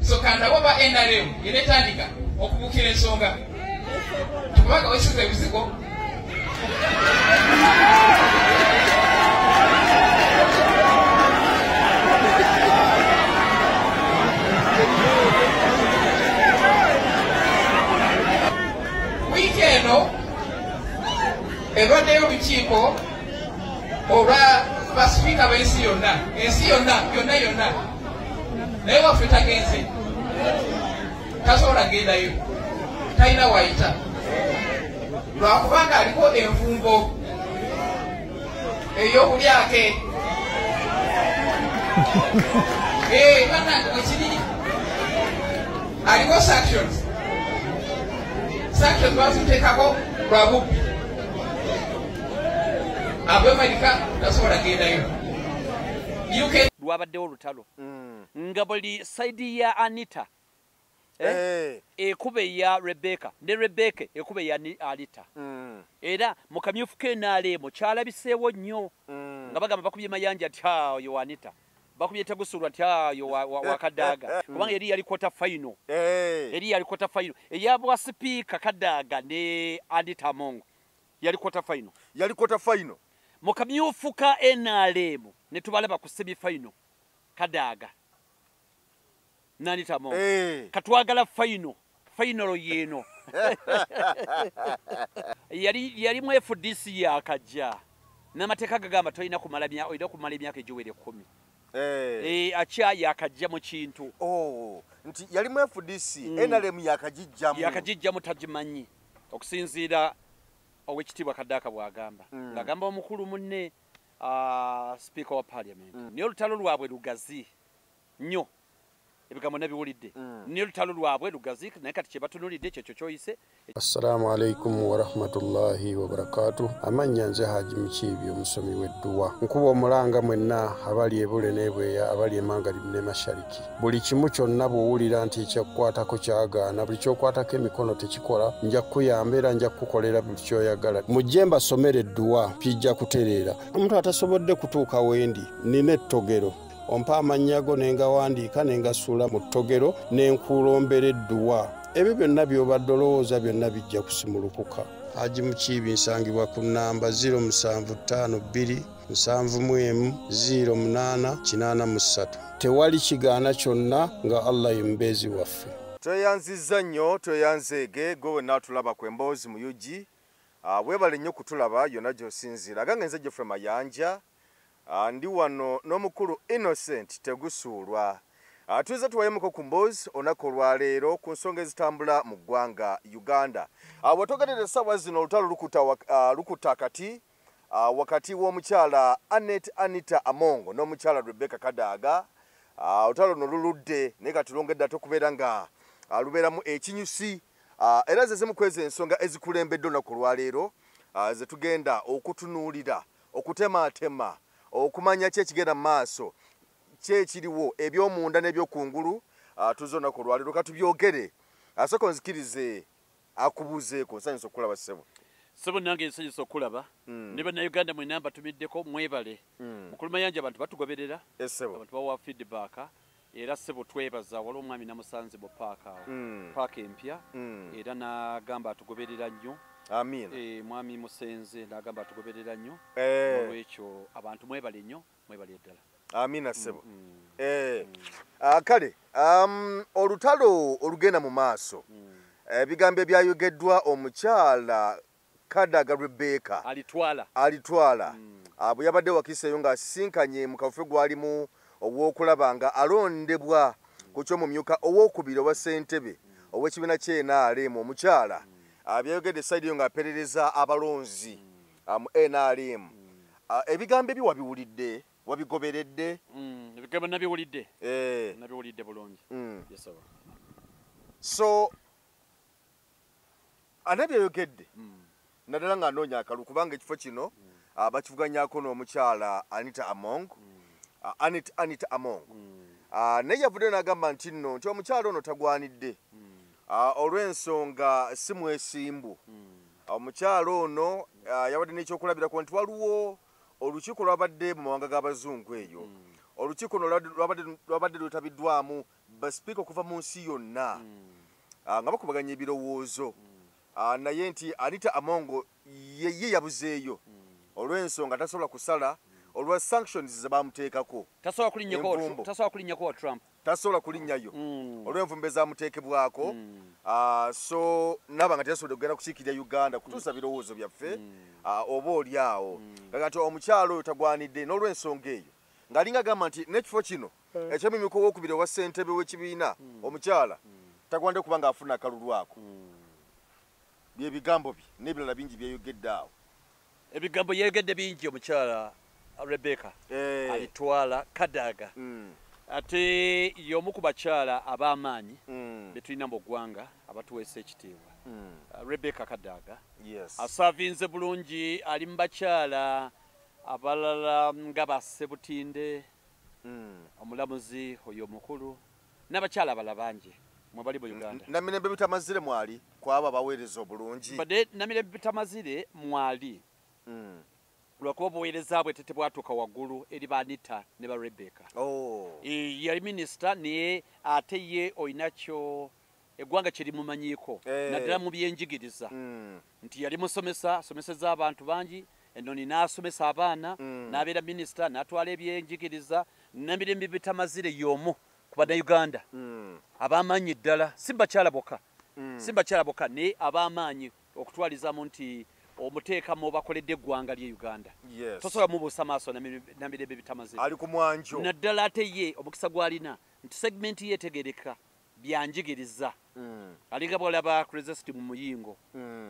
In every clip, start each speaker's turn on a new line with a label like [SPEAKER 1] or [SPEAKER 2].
[SPEAKER 1] So kanda waba NRM inetandika okubukira ensonga kubanga wesiza ebizigo weekendo ebaddeyo olukiiko olwa basipiika b'ensi yonna yonna naye waffe tagenze tasobola gendayo talina wayita lwakubanga aliko envumbo ey'obulyake ekiri aliko sanctions baziteekako lwa bubbi abwemalika tasobola gendayo
[SPEAKER 2] lwabaddewo olutalo nga buli saidi ya Anita ekuba eya Rebecca ne Rebecca ekuba eya Anita era mu kamyufu k'enaalemo kyalabiseewo nnyo nga bagamba bakubye mayanja nti oyo Anita bakubye tegusulwa nti oyo wa Kadaga kubanga yali quarter final eya bwa sipiika Kadaga ne Anita Amongo yali quarter final mu kamyufu ka NRM ne tubalaba ku semi final Kadaga Anita Amongo katwagala final yeno yali mu FDC yakajja n'amateeka gagamba tolina kumala emyaka egiwere 10 acha yakajja mu kintu
[SPEAKER 3] nti yali mu FDC NRM
[SPEAKER 2] yakajijjamu tagimanyi okusinziira owekitiibwa Kadaga bwagamba ng'agamba omukulu munne Speaker wa Parliament naye olutalo lwabwe lugazi nnyo ebigambo nabiwulidde naye olutalo lwabwe lugazi naye kati kye batunulidde kyekyo kyoyise.
[SPEAKER 4] Assalamu alaikum wa rahmatullahi wa barakatuh. Amanya nze Haji Mukiibi omusomi w'edduwa nkuba omulanga mwenna abali ebule n'ebweya abali emangalibi ne mashariki buli kimu kyonna bw'owulira nti ekyakukwatako kyagaana buli kyokwatako emikono tekikola nja kukuyamba era nja kukukolera buli kyoyagala mujje mbasomere edduwa pijja kutereera omuntu atasobodde kutuuka wendi nina ettogero ompa amanyago nengawandiika nengasuula mu ttogero nenkulombera edduwa ebyo byonna by'obadde olowooza byonna bijja kusimulukuka. Haji Mukiibi nsangibwa ku nnamba 0752 0708 tewali kigaana kyonna nga Allah ye mbeezi waffe.
[SPEAKER 3] Tweyanzizza nnyo tweyanzeege gwe wenna tulaba ku emboozi mu yugi weebale nnyo kutulaba yonna gy'osinziira agange nze Geoffrey Mayanja ndi wano n'omukulu Innocent Tegusuulwa tuweze tuwayemuko ku mboozi olunaku olwaleero ku nsonga ezitambula mu ggwanga Uganda. Bwetogerera essaawa zino olutalo lukuta wakati w'omukyala Anita Amongo n'omukyala Rebecca Kadaga. Olutalo luno luludde naye kati lwongedde ate okubeera nga lubeeramu ekinyusi era ze zimu kwezi ensonga ezikulembedde olunaku olwaleero ze tugenda okutunuulira okutematema okumanya ki ekigenda mu maaso kyekiriwo eby'omunda n'ebyokungulu tuzona ku lwaliro katubyogere asoko nzikirize akubuzeeko nsanyusa okulaba ssebo
[SPEAKER 2] nange nsanyusa okulaba ne bannayuganda mwena mbatumiddeko mwebale mukulu Mayanja abantu batugoberera abantu bawa feedback era ssebo twebaza waliwo omwami namusanzibwa paaka empya era n'agamba atugoberera nnyo.
[SPEAKER 3] Amin.
[SPEAKER 2] Mwami Musenze n'agamba atugoberera nnyo olwekyo abantu mwebale nnyo mwebale ddala.
[SPEAKER 3] Amina ssebo. Kale olutalo olugenda mu maaso ebigambo ebyayogeddwa omukyala Kadaga Rebecca alitwala bwe yabadde wakiseeyo ng'asisinkanye mu kafufe gwalimu ow'okulaba nga alondebwa ku ky'omumyuka ow'okubiri owa ssentebe ow'ekibiina ky'NRM omukyala byayogedde sayidi yo ng'aperereza abalonzi mu NRM. Ebigambo ebyo wabiwulidde wabigoberedde?
[SPEAKER 2] Ebigambo nabiwulidde nabiwulidde bulungi.
[SPEAKER 3] So anabyayogedde naddala ng'anoonya akalulu kubanga ekifo kino bakivuganyako n'omukyala Anita Amongo naye yavuddeyo n'agamba nti nno nti omukyala ono tagwanidde olw'ensonga si mwesimbu. Omukyala ono yabadde n'ekyokulabirako nti waliwo olukiiko lwabadde mu mawanga g'abazungu eyo olukiiko luno lwabadde lwetabiddwamu baspeaker okuva mu nsi yonna nga bakubaganya ebirowoozo naye nti Anita Among ye yabuzeeyo olw'ensonga tasobola kusala olwa sanctions ze bamuteekako.
[SPEAKER 2] Tasobola kulinnyako wa Trump.
[SPEAKER 3] Tasobola kulinnyayo olw'envumbe zamuteekebwako. So naba nga teyasobodde kugenda kukiikirira Uganda kutuusa birowoozo byaffe oba oli awo. Kati omukyalo oyo tagwanidde n'olw'ensonga eyo. Ng'alinga agamba nti n'ekifo kino eky'omumyuka owookubiri owa ssentebe w'ekibiina omukyala tagwanidde kuba ng'afuna akalulu ako. Bye bigambo bye n'ebirala bingi byeyogedde awo.
[SPEAKER 2] Ebigambo yeegedde bingi omukyala Rebecca alitwala Kadaga. Ate y'omu ku bakyala ab'amaanyi be tulina mu ggwanga abatuweesa ekitiibwa. Rebecca Kadaga asaavinze bulungi, ali mu bakyala abalala nga Bassebutinde, omulamuzi oyo omukulu n'abakyala abala bangi mwe bali mu Uganda.
[SPEAKER 3] Namirembe Bitamazire mwali kwabo abaweereza obulungi.
[SPEAKER 2] Badde Namirembe Bitamazire mwali lwakuba obuweereza bwe tetebwatuuka waggulu eri ba Anita ne ba Rebecca. Yali minisita naye ate ye olinakyo eggwanga kye limumanyiiko naddala mu byenjigiriza nti yali musomesa, asomeseza abantu bangi, ennoni n'asomesa abaana n'abeera minisita n'atwala ebyenjigiriza. Namirembe Bitamazire y'omu ku bannayuganda ab'amaanyi ddala, si bakyala bokka naye ab'amaanyi okutwalizamu nti omuteekamu bakoledde eggwanga ly'e Uganda. Tosobola mubuusa maaso Namirembe Bitamazire.
[SPEAKER 3] Ali ku mwanjo.
[SPEAKER 2] Naddala ate ye omukisa gw'alina nti segmenti ye etegereka byanjigiriza. Alinga bw'olaba Crescent mu muyingo.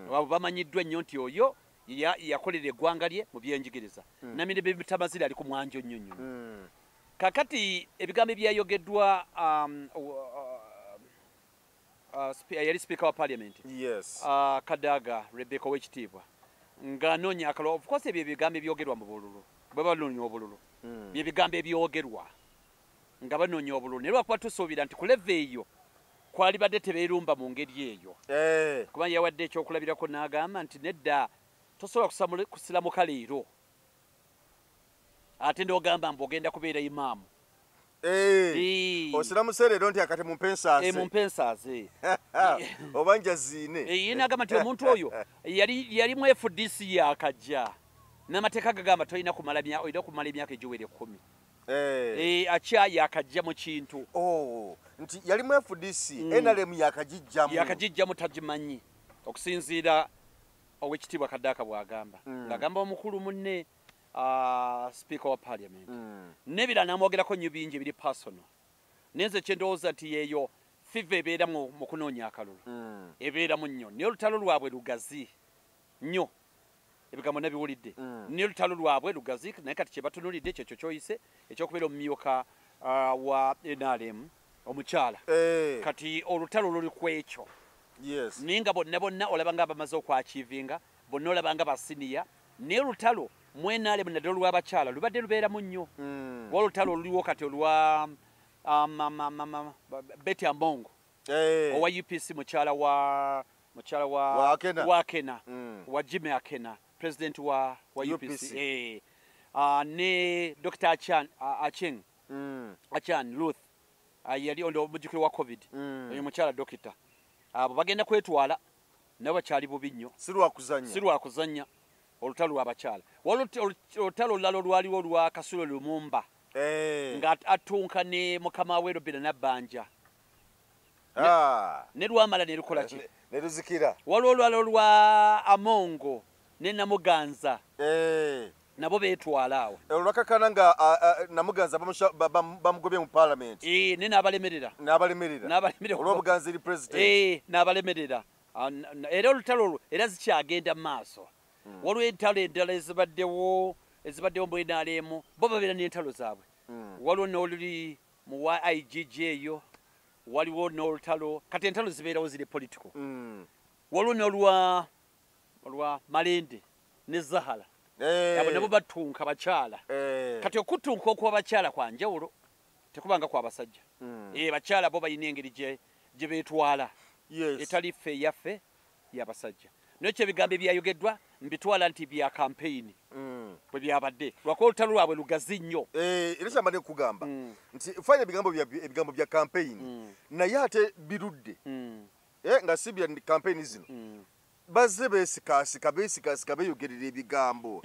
[SPEAKER 2] Abo bamanyiddwa ennyo nti oyo yakolera eggwanga lye mu byenjigiriza. Namirembe Bitamazire ali ku mwanjo nnyo nnyo. Kakati ebigambo ebyayogeddwa yali speaker wa parliament Kadaga Rebecca ow'ekitiibwa ng'anoonya akalulu. Of course ebyo ebigambo ebyogerwa mu bululu bwe banoonya obululu bye bigambo ebyogerwa nga banoonya obululu, naye lwakuba tusuubira nti ku leve eyo kwali badde tebeerumba mu ngeri eyo kubanga yawadde ekyokulabirako n'agamba nti nedda tosobola kusilamuka leero ate n'ogamba mbu ogenda kubeera imaamu.
[SPEAKER 3] Osiramusa leero nti akati
[SPEAKER 2] mumpensaaze
[SPEAKER 3] oba njaziine.
[SPEAKER 2] Ye n'agamba nti omuntu oyo yali mu FDC yakajja n'amateeka gagamba tolina kumala emyaka egiwera 10. Akya yakajja mu kintu.
[SPEAKER 3] Nti yali mu FDC NRM
[SPEAKER 2] yakagijjamu tagimanyi okusinziira ow'ekitiibwa Kadaga bw'agamba ng'agamba omukulu munne speaker wa parliament nebira namwogerako nnyo bingi ebiri personal nenze kyendowooza nti yeeyo fiva ebeera mu kunoonya akalulu ebeeramu nnyo naye olutalo lwabwe lugazi nnyo ebigambo nabiwulidde naye olutalo lwabwe lugazi naye kati kyebatunulidde kyekyo kyoyise ekyokubeera omumyuka wa NRM omukyala kati olutalo luli ku ekyo naye nga bonna olaba nga bamaze okwakiivinga bonna olaba nga basiniya naye olutalo mwenale munadde olw'abakyala lubadde lubeeramu nnyo olutalo oluliwo kati olwa Betty Among owa UPC mukyala wa Akena wa Jimmy Akena president wa UPC ne Dr. Achan Ruth yali omujjukiro wa COVID oyo mukyala dokita abo bagenda kwetwala nabo bakyali bubi nnyo si lwakuzannya olutalo lw'abakyala. Olutalo olulala olwaliwo olwa Kasulo Lumumba nga atunka ne mukama we Robert Nabbanja ne lwamala ne lukola ki
[SPEAKER 3] ne luzikira.
[SPEAKER 2] Waliwo olulala olwa Amongo ne Namuganza nabo beetwala awo
[SPEAKER 3] olwakakana nga Namuganza bamugobye mu parliament
[SPEAKER 2] ne n'abalemerera
[SPEAKER 3] olw'obuganza eri president
[SPEAKER 2] n'abalemerera era olutalo olwo era zikyagenda mu maaso. Waliwo entalo endala ezibaddewo mu NRM bo babeera n'entalo zaabwe. Waliwo n'oluli mu IGG eyo waliwo n'olutalo kati entalo zibeerawo ziri political. Waliwo n'olwa Malende ne Zahara abo nabo batunka bakyala kati okutunka okw'abakyala kwa njawulo tekubanga kw'abasajja. Bakyala bo balina engeri gye beetwala etali ffe yaffe y'abasajja. nekyo ebigambo ebyayogeddwa mbitwala nti bya campaign bwe byabadde lwako olutalo lwabwe lugazi nnyo
[SPEAKER 3] era kyamba ne kugamba nti fanya ebigambo bya campaign naye ate birudde nga si bya campaign zino bazze beesikasika beeyogerera ebigambo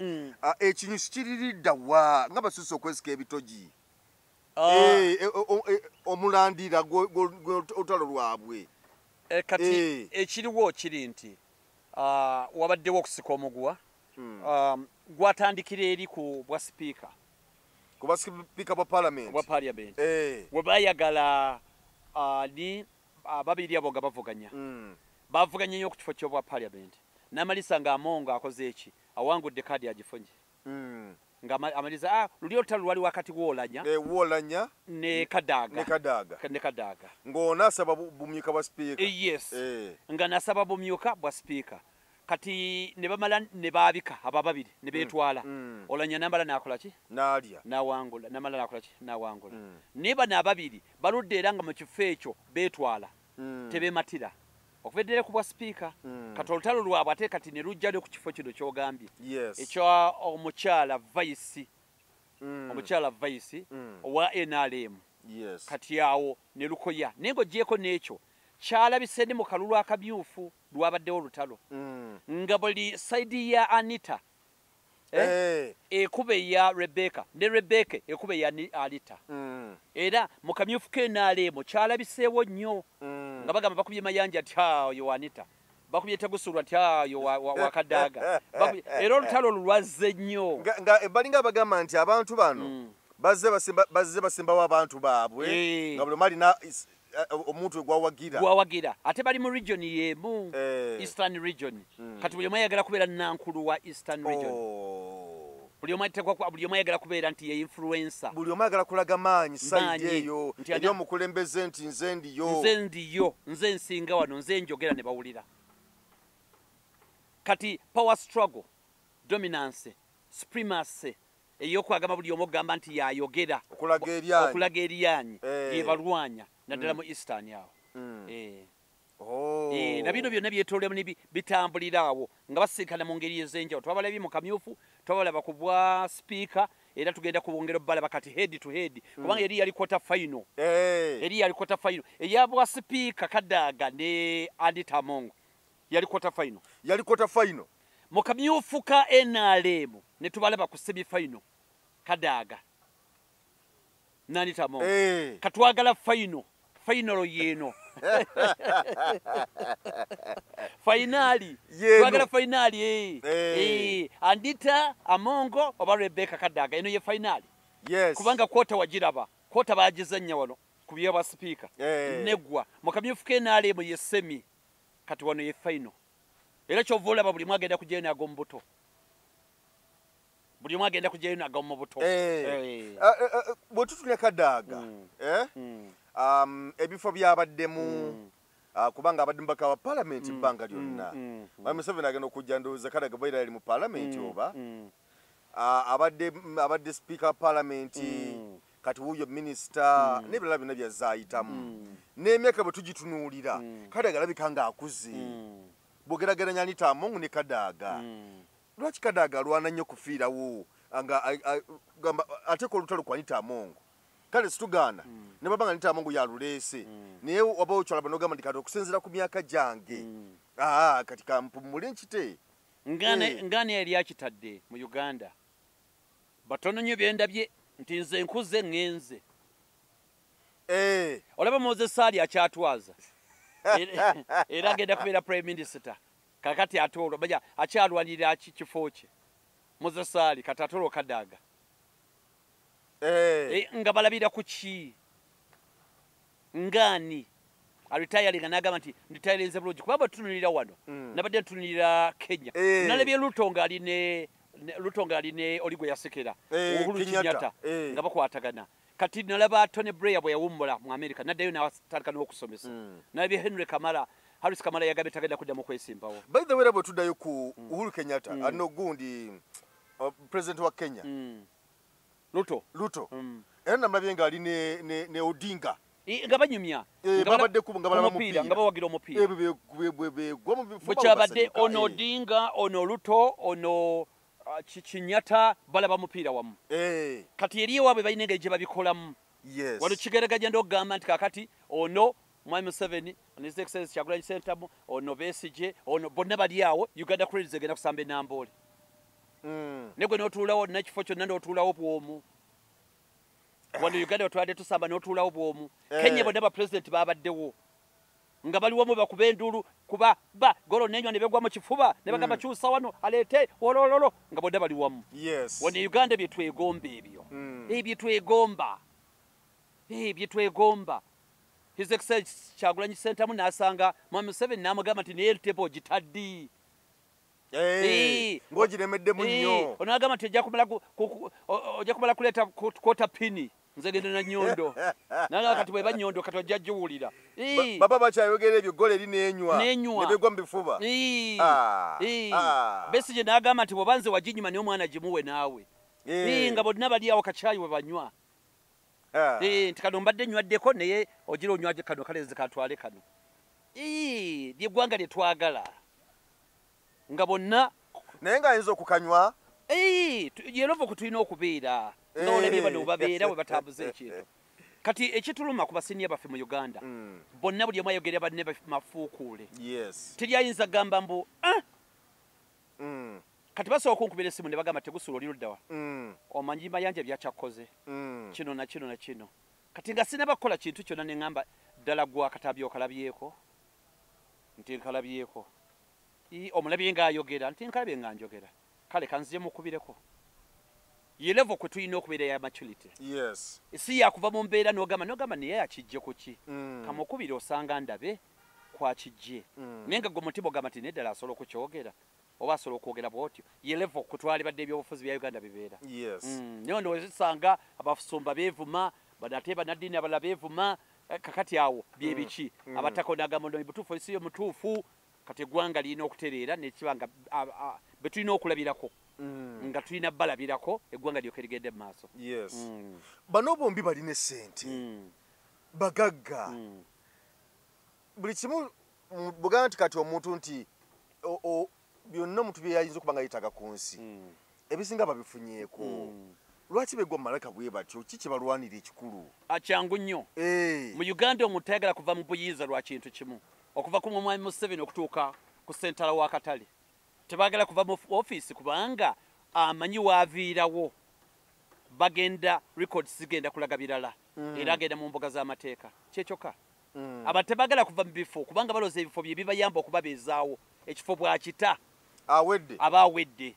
[SPEAKER 3] ekinyusi kiriridda wa nga basusse okwesika ebitogi omulandira olutalo lwabwe
[SPEAKER 2] kati ekiriwo kiri nti wabaddewo okusika omuguwa gwatandikira eri ku bwa sipiika
[SPEAKER 3] bwa parliament
[SPEAKER 2] we bayagala ni babiri abo nga bavuganya bavuganya nnyo ku kifo ky'obwa parliament n'amalisa ng'Amongo akoze eki awangudde kaadi agifunye nga amaliza luli olutalo lwali wakati w'Olanya ne Kadaaga
[SPEAKER 3] ng'ona asaba bumyuka bwa sipiika
[SPEAKER 2] yes nga nasaba bumyuka bwa sipiika kati ne bamala ne baabika aba babiri ne beetwala Olanya nambala n'akola ki n'awangula namala n'akola ki n'awangula ne bano ababiri baludde era nga mu kifo ekyo beetwala tebeematira okuveddere ku bwa sipiika kati olutalo lwabwe ate kati ne lujja ku kifo kino ky'ogambye ekya omukyala vice owa NRM kati awo ne lukoya naye ng'ogyeko n'ekyo kyalabise ne mu kalulu akamyufu lwabaddewo olutalo nga buli sayidi ya Anita ekuba eya Rebecca ne Rebecca ekuba eya Anita era mu kamyufu k'NRM kyalabiseewo nnyo nga bagamba bakubye mayanja ti oyo Anita bakubye tegusulwa ti oyo wa Kadaaga era olutalo lulwazze nnyo
[SPEAKER 3] nga balinga bagamba nti abantu bano bazze basimbawo abantu baabwe nga buli omu alina omuntu gwawagira
[SPEAKER 2] ate bali mu region y'emu Eastern region kati buli omu ayagala kubeera nankulu wa Eastern region buli omu ayagala kubeera nti ye influencer
[SPEAKER 3] buli omu ayagala kulaga maanyi sayidi eyo eri omukulembeze nti nze ndiyo
[SPEAKER 2] nze nsinga wano nze njogera ne bawulira kati power struggle dominance supremacy eyokwagamba buli omu ogamba nti yayogera okulaga eryanyi yebalwanya naddala mu Eastern awo na bino byonna byetoolemu bitambulira awo nga basinkana mu ngeri ez'enjawulo twabalabye mu kamyufu twabalaba ku bwa sipiika era tugenda kubongera obbalaba kati head to head kubanga eri yali quarter final eya bwa sipiika Kadaaga ne Anita Amongo yali quarter final mu kamyufu ka NRM ne tubalaba ku semi final Kadaaga Anita Amongo katwagala final yeno finali twagala finali Anita Amongo oba Rebecca Kadaaga eno ye finali kubanga kwota wagiraba kwota bagizanya wano ku bya bwa sipiika negwa mu kamyufu k'NRM ye semi kati wano ye final era kyova olaba buli mwagenda kujjayo nago mu buto
[SPEAKER 3] bwe tutunya Kadaaga ebifo byabaddemu kubanga abadde mubaka wa parliament ebbanga lyonna Museveni agenda okujja ndowooza Kadaaga baira yali mu parliament oba abadde speaker wa parliament kati wuuyo minisita n'ebirala byonna byazze ayitamu n'emyaka bwe tugitunuulira Kadaaga alabika ng'akuze bw'ogeraageranya Anita Amongo ne Kadaaga lwaki Kadaaga alwana nnyo kufiirawo nga ateeka olutalo ku Anita Amongo kale situgaana ne baba nga Anita Amongo yaluleese naye waba okyalaba n'ogamba nti kati okusinziira ku myaka gyange kati kampumule nkite
[SPEAKER 2] ngaani yali akitadde mu Uganda batono nnyo byendabye nti nze nkuze ŋŋenze olaba Moses Ali akyatwaza era agenda kubeera prime minister kakati atoolwa baja akyalwanirira kifo kye Moses Ali kati atoolwa Kadaaga nga balabira ku ki ngaani aritayalinga n'agamba nti nditayalinze bulungi kuba batunulira wano nabadde ntunulira Kenya nalabye Lutonga aline Oligwe Yasekera Uhuru Kenyatta nga bakwatagana kati nalaba Tony Blair bwe yawummula mu America naddayo n'awatandika n'okusomesa nalabye Harris Kamala yagambye tagenda kudda mu kwesimbawo
[SPEAKER 3] by the way bwe tuddayo ku Uhuru Kenyatta ano gundi president wa Kenya Ruto era namulabye nga ali ne Odinga
[SPEAKER 2] nga banyumya
[SPEAKER 3] babadde kubo nga balaba
[SPEAKER 2] mupiira nga bawagira omupiira
[SPEAKER 3] gwa mu bifo
[SPEAKER 2] bukyabadde ono Odinga ono Luto ono Kinyata balaba mupiira wamu kati eri ewaabwe balina engeri gye babikolamu wano kigeraganya ndogamba nti kakati ono Mwami Museveni ono His Excellency Kyagulanyi Ssentamu ono Besigye ono bonna bali awo Uganda Credits egenda kusamba enamboole negwe n'otuulawo nakifo kyonna n'otuulawo bwomu wano Uganda otwadde tusamba n'otuulawo bwomu Kenya bonna bapulezidenti babaddewo nga baliwomu bakuba endulu kuba golo nenywa ne begwa mu kifuba ne bagamba kyusa wano aleete olololo nga bonna bali wamu wano Uganda bye twegomba ebyo bye twegomba His Excellency Kyagulanyi Ssentamu n'asanga Mwami Museveni n'amugamba nti naye tebo gitaddi
[SPEAKER 3] ng'ogiremeddemu nnyo
[SPEAKER 2] ono agamba nti ojja kumala kuleeta kwota pini nze genda na nnyondo naga kati bweba nnyondo kati ojja giwulira
[SPEAKER 3] baba bakyayogera ebyo gole eri nenywa ne begwa mu bifuba
[SPEAKER 2] Besigye n'agamba nti bw'oba nze waginyuma niyo mwana gimuwe naawe nga bonna bali awo kacyayi we banywa nti kano mbadde nnywaddeko naye ogira onywaje kano kaleze katwale kano lyeggwanga lye twagala nga bonna
[SPEAKER 3] naye ng'ayinza okukanywa
[SPEAKER 2] yerovo ku tulina okubeera ng'olabye bano babeera we batambuza ekintu kati ekituluma ku basiniya baffe mu Uganda bonna buli emu ayogerera banne mafuukuule teri ayinza gamba mbu kati basobola okunkubira essimu ne bagamba tegusula oli luddawa omanyi mayanja byakyakoze kino na kino na kino kati nga sinaba kukola kintu kyonna ne ŋŋamba ddala gwa katabya okalabyeko nti nkalabyeko omulabye ng'ayogera nti nkalabye nga njogera kale kanzije mukubireko ye level kwe tulina okubeera ya maturity si yakuva mu mbeera n'ogamba naye akijje ku ki kamukubire osanga ndabe kwakijje naye nga gwe mutima ogamba nti neddala asobola okukyogera oba asobola okwogera bw'otyo ye level kwe twalibadde ebyobufuzi bya Uganda bibeera naye ono wezisanga abasumba beevuma banate banaddiini abalala beevuma kakati awo bye biki abatako n'agamba nti butuufu si yo mutuufu kati eggwanga lirina okutereera nekibanga be tulina okulabirako nga tulina balabirako eggwanga lyoke ligende mu maaso
[SPEAKER 3] bano bombi balina essente bagagga buli kimu buganda nti kati omuntu nti byonna omuntu bye yayinza okuba nga yeetaaga ku nsi ebisinga babifunyeeko lwaki begwa mu malaka bwe batyo ki kyebalwanira ekikulu
[SPEAKER 2] akyangu nnyo mu Uganda omuntu tayagala kuva mu buyiiza lwa kintu kimu okuva ku Mwami Museveni okutuuka ku sentala w'akatale tebaagala kuva mu ofiisi kubanga amanyi waaviirawo bagenda records zigenda kulaga birala era agenda mu mbuga z'amateeka kyekyoka abantu tebaagala kuva mu bifo kubanga baloza ebifo bye bibayamba okubabeezaawo ekifo bwakita aba awedde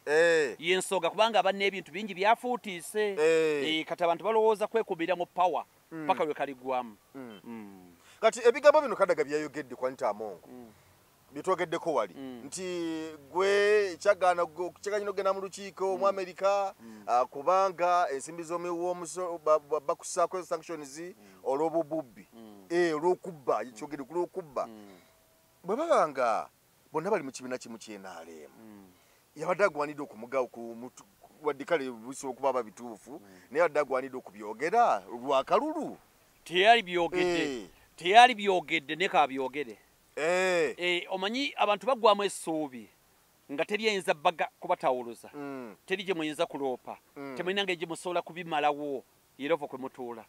[SPEAKER 2] y'ensonga kubanga aba n'ebintu bingi byafuutiise kati abantu balowooza kwekuumira mu power paka lwe kaligwamu
[SPEAKER 3] kati ebigambo bino kadaga byayogedde kwa Ntamongo bitwogeddeko wali nti gwe kyagana ogenda mu lukiiko mu Amerika kubanga ensimbi z'omuwo bakusaako sanctions olw'obububbi olw'okubba ekyogere ku lw'okubba bwe babanga bonna bali mu kibiina kimu ky'NRM yabadde agwanidde okumugawo wadde kale bisobola okuba babituufu naye yabadde agwanidde okubyogera lwakalulu
[SPEAKER 2] teyali byogedde ne kabyogere omanyi abantu bagwamu essuubi nga teri ayinza baga kubatawuluza teri gye muyinza kuloopa temulina ngeri gye musobola kubimalawo yerovo kwe mutuula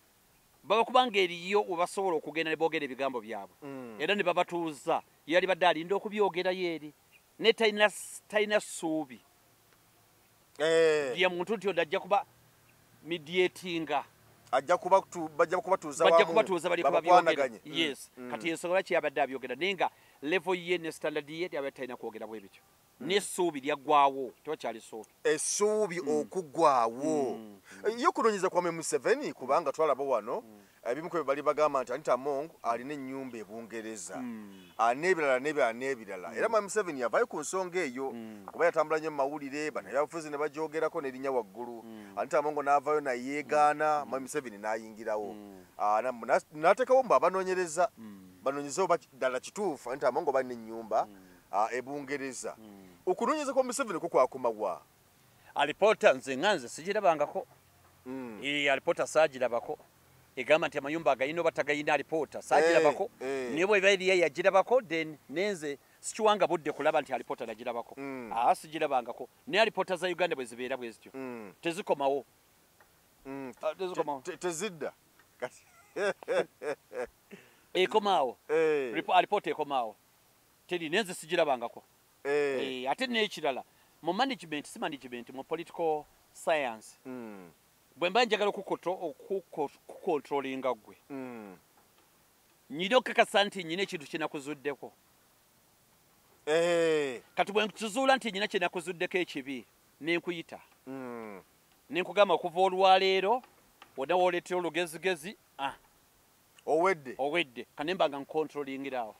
[SPEAKER 2] baba kubanga eriyo we basobola okugenda ne boogera ebigambo byabwe era ne babatuuza yali badde alinda okubyogerayo eri ne talina ssuubi ye muntu nti odajja kuba mediatinga
[SPEAKER 3] bajja kubatuuza
[SPEAKER 2] bali kubabyogera kati ensonga lwaki yabadde abyogera naye nga level ye ne standard ye yabadde talina kwogera bwe bityo n'essuubi lyaggwawo tewakyali ssuubi
[SPEAKER 3] essuubi okuggwawo yo kunoonyeza kwa Museveni kubanga twalaba wano ebimu ku bali bagamba nti Ntamongo alina ennyumba e Bungereza n'ebirala era Museveni yavaayo ku nsonga eyo kuba yatambula nnyo mu mawulire bano yabufuzi ne bajoogerako n'erinnya waggulu Ntamongo n'avaayo nayeegaana Museveni n'ayingirawo n'ateekawo mbu abanoonyereza banoonyezeho ddala kituufu Ntamongo balina ennyumba e Bungereza okunoonyeza kwa Museveni ko kwakumawa
[SPEAKER 2] alipoota nze nga nze sigirabangako alipoota saagirabako egamba nti amayumba agayina oba tagayina alipoota saagirabako naye bweba eriye yagirabako then nenze sikiwanga budde kulaba nti alipoota nagirabako sigirabangako naye alipoota za Uganda bwe zibeera bwe zityo tezikomawo
[SPEAKER 3] tezidda
[SPEAKER 2] ekomaawo alipoota ekomaawo teri nenze sigirabangako ate n'ekirala mu management si management mu political science bwe mba njagala okukontrolinga gwe nyina okakasa nti nyina ekintu kyenakuzuddeko kati bwe nkizuula nti nyina kyenakuzuddeko ekibi nenkuyita nenkugamba okuva olwaleero wonna wooleetera olugezigezi owedde kanemba nga nkontrolingirawo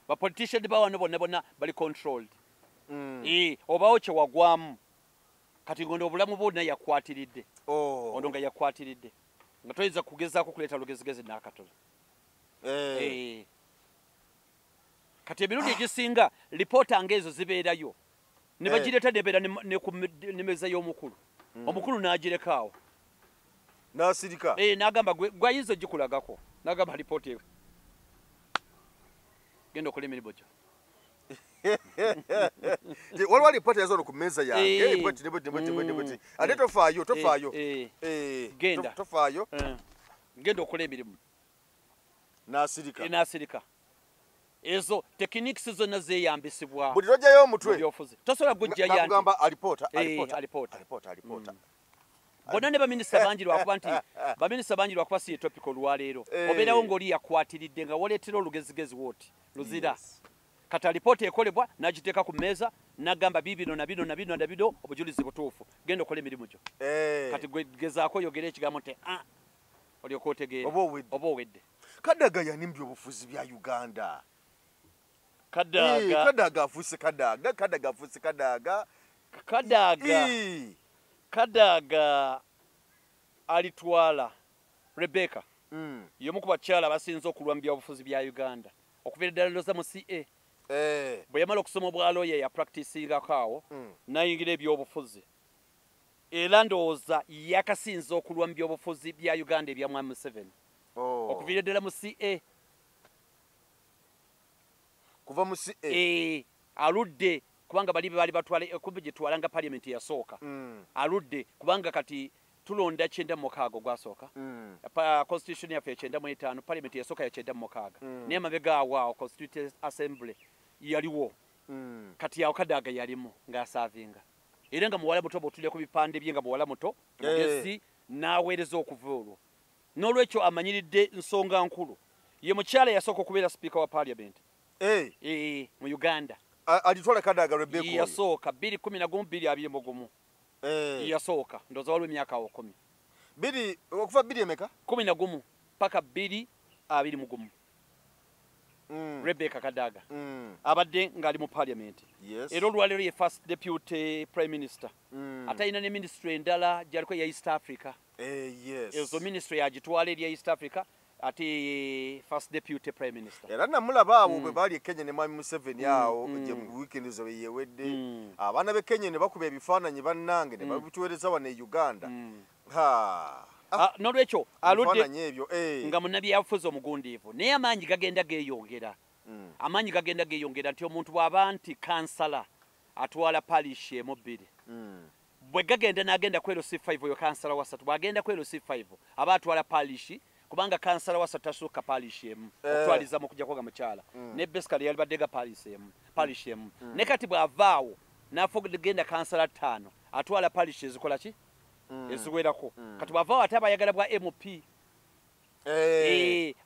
[SPEAKER 2] bapolitician bawano bonna bali controlled obawo kyewagwamu kati ngono obulamu bwonna yakwatiridde ono nga yakwatiridde nga toyinza kugezaako kuleeta lugezigezi n'akatono kati emirundi egisinga lipoota ngaezo zibeerayo ne bagireeta nebeera ne meza y'omukulu omukulu n'agirekaawo
[SPEAKER 3] n'asirika
[SPEAKER 2] n'agamba gwayinza ogikulagako n'agamba lipoota ewe genda okola emirimu gyo
[SPEAKER 3] waliwo alipoota yazo ku mmeeza yange ate tofaayo
[SPEAKER 2] genda okola emirimu
[SPEAKER 3] n'asirika
[SPEAKER 2] ezo tekiniksi zonna zeeyambisibwa
[SPEAKER 3] buli lojjayo omutwe
[SPEAKER 2] tosobola gujjayagamba
[SPEAKER 3] alipoota
[SPEAKER 2] bonna ne baminisita bangi lwakuba nti baminisita bangi lwakuba si etopika olwaleero obeerawo ng'oli yakwatiridde nga woleetera olugezigezi wooti luzira kati alipoota ekolebwa n'agiteeka ku mmeeza n'agamba bibino na bino obujulizi butuufu genda okola emirimu gyo kati gezaako oyogera ekigambo nti olyoka otegeera oba owedde
[SPEAKER 3] Kadaga yanimbye obufuzi bya Uganda
[SPEAKER 2] Kadaga
[SPEAKER 3] afuuse Kadaga
[SPEAKER 2] Kadaga alitwala Rebecca y'omu ku bakyala abasinze okulwambya obufuzi bya Uganda okubeera ddala ndoza mu CA bwe yamala okusoma obwalooya ya practicingako awo n'ayingira ebyobufuzi era ndowooza yakasinze okulwambya obufuzi bya Uganda ebya mwami Museveni okuviira ddala mu CA
[SPEAKER 3] kuva mu CA
[SPEAKER 2] aludde kubanga bali batwala kumbe gye twalanga parliament yasooka aludde kubanga kati tulonda 96 gwasooka constitution yaffe 95 parliament yasooka ya 96 naye mabega awo constituent assembly yaliwo kati yawo Kadaga yalimu ng'asaavinga era nga muwala muto bw'otulya ku bipande bye nga muwala muto mugezi n'aweereza okuva olwo n'olwekyo amanyiridde nsonga nkulu ye mukyala yasooka okubeera speaker wa parliament mu Uganda
[SPEAKER 3] alitwala Kadaga Rebecca
[SPEAKER 2] yasooka 2011 yasooka ndowooza waliwo emyaka 10
[SPEAKER 3] okuva 2 emeka
[SPEAKER 2] 11 paka 2021 Rebecca Kadaga abadde ng'ali mu parliament era olwaleero ye first deputy prime minister atayina ne ministry endala gyaliko ya East Africa ezo ministry yagitwala eri East Africa ate first deputy prime minister
[SPEAKER 3] era namulaba abo bwe bali Kenya ne mwami Museveni awo gye mu weekend zo yewedde abaana be Kenya ne bakuba ebifaananyi bannange ne babituweereza wano e Uganda
[SPEAKER 2] n'olwekyo aludde nga munnabyabufuzi omugundiivu naye amaanyi gagenda geeyongera nti omuntu bw'aba nti kansala atwala palish emu bbiri bwe gagenda n'agenda ku LC5 oyo kansala wasatu bw'agenda ku LC5 aba atwala palishi kubanga kansala wasatu tasukka palishi emu okutwaliza mu kujjako ga mukyala ne basically yali badde ga palishi emu ne kati bw'avaawo n'afuga genda kansala 5 atwala palishi ezikola ki eziwerako kati bw'avaawo ate abayagala bwa MP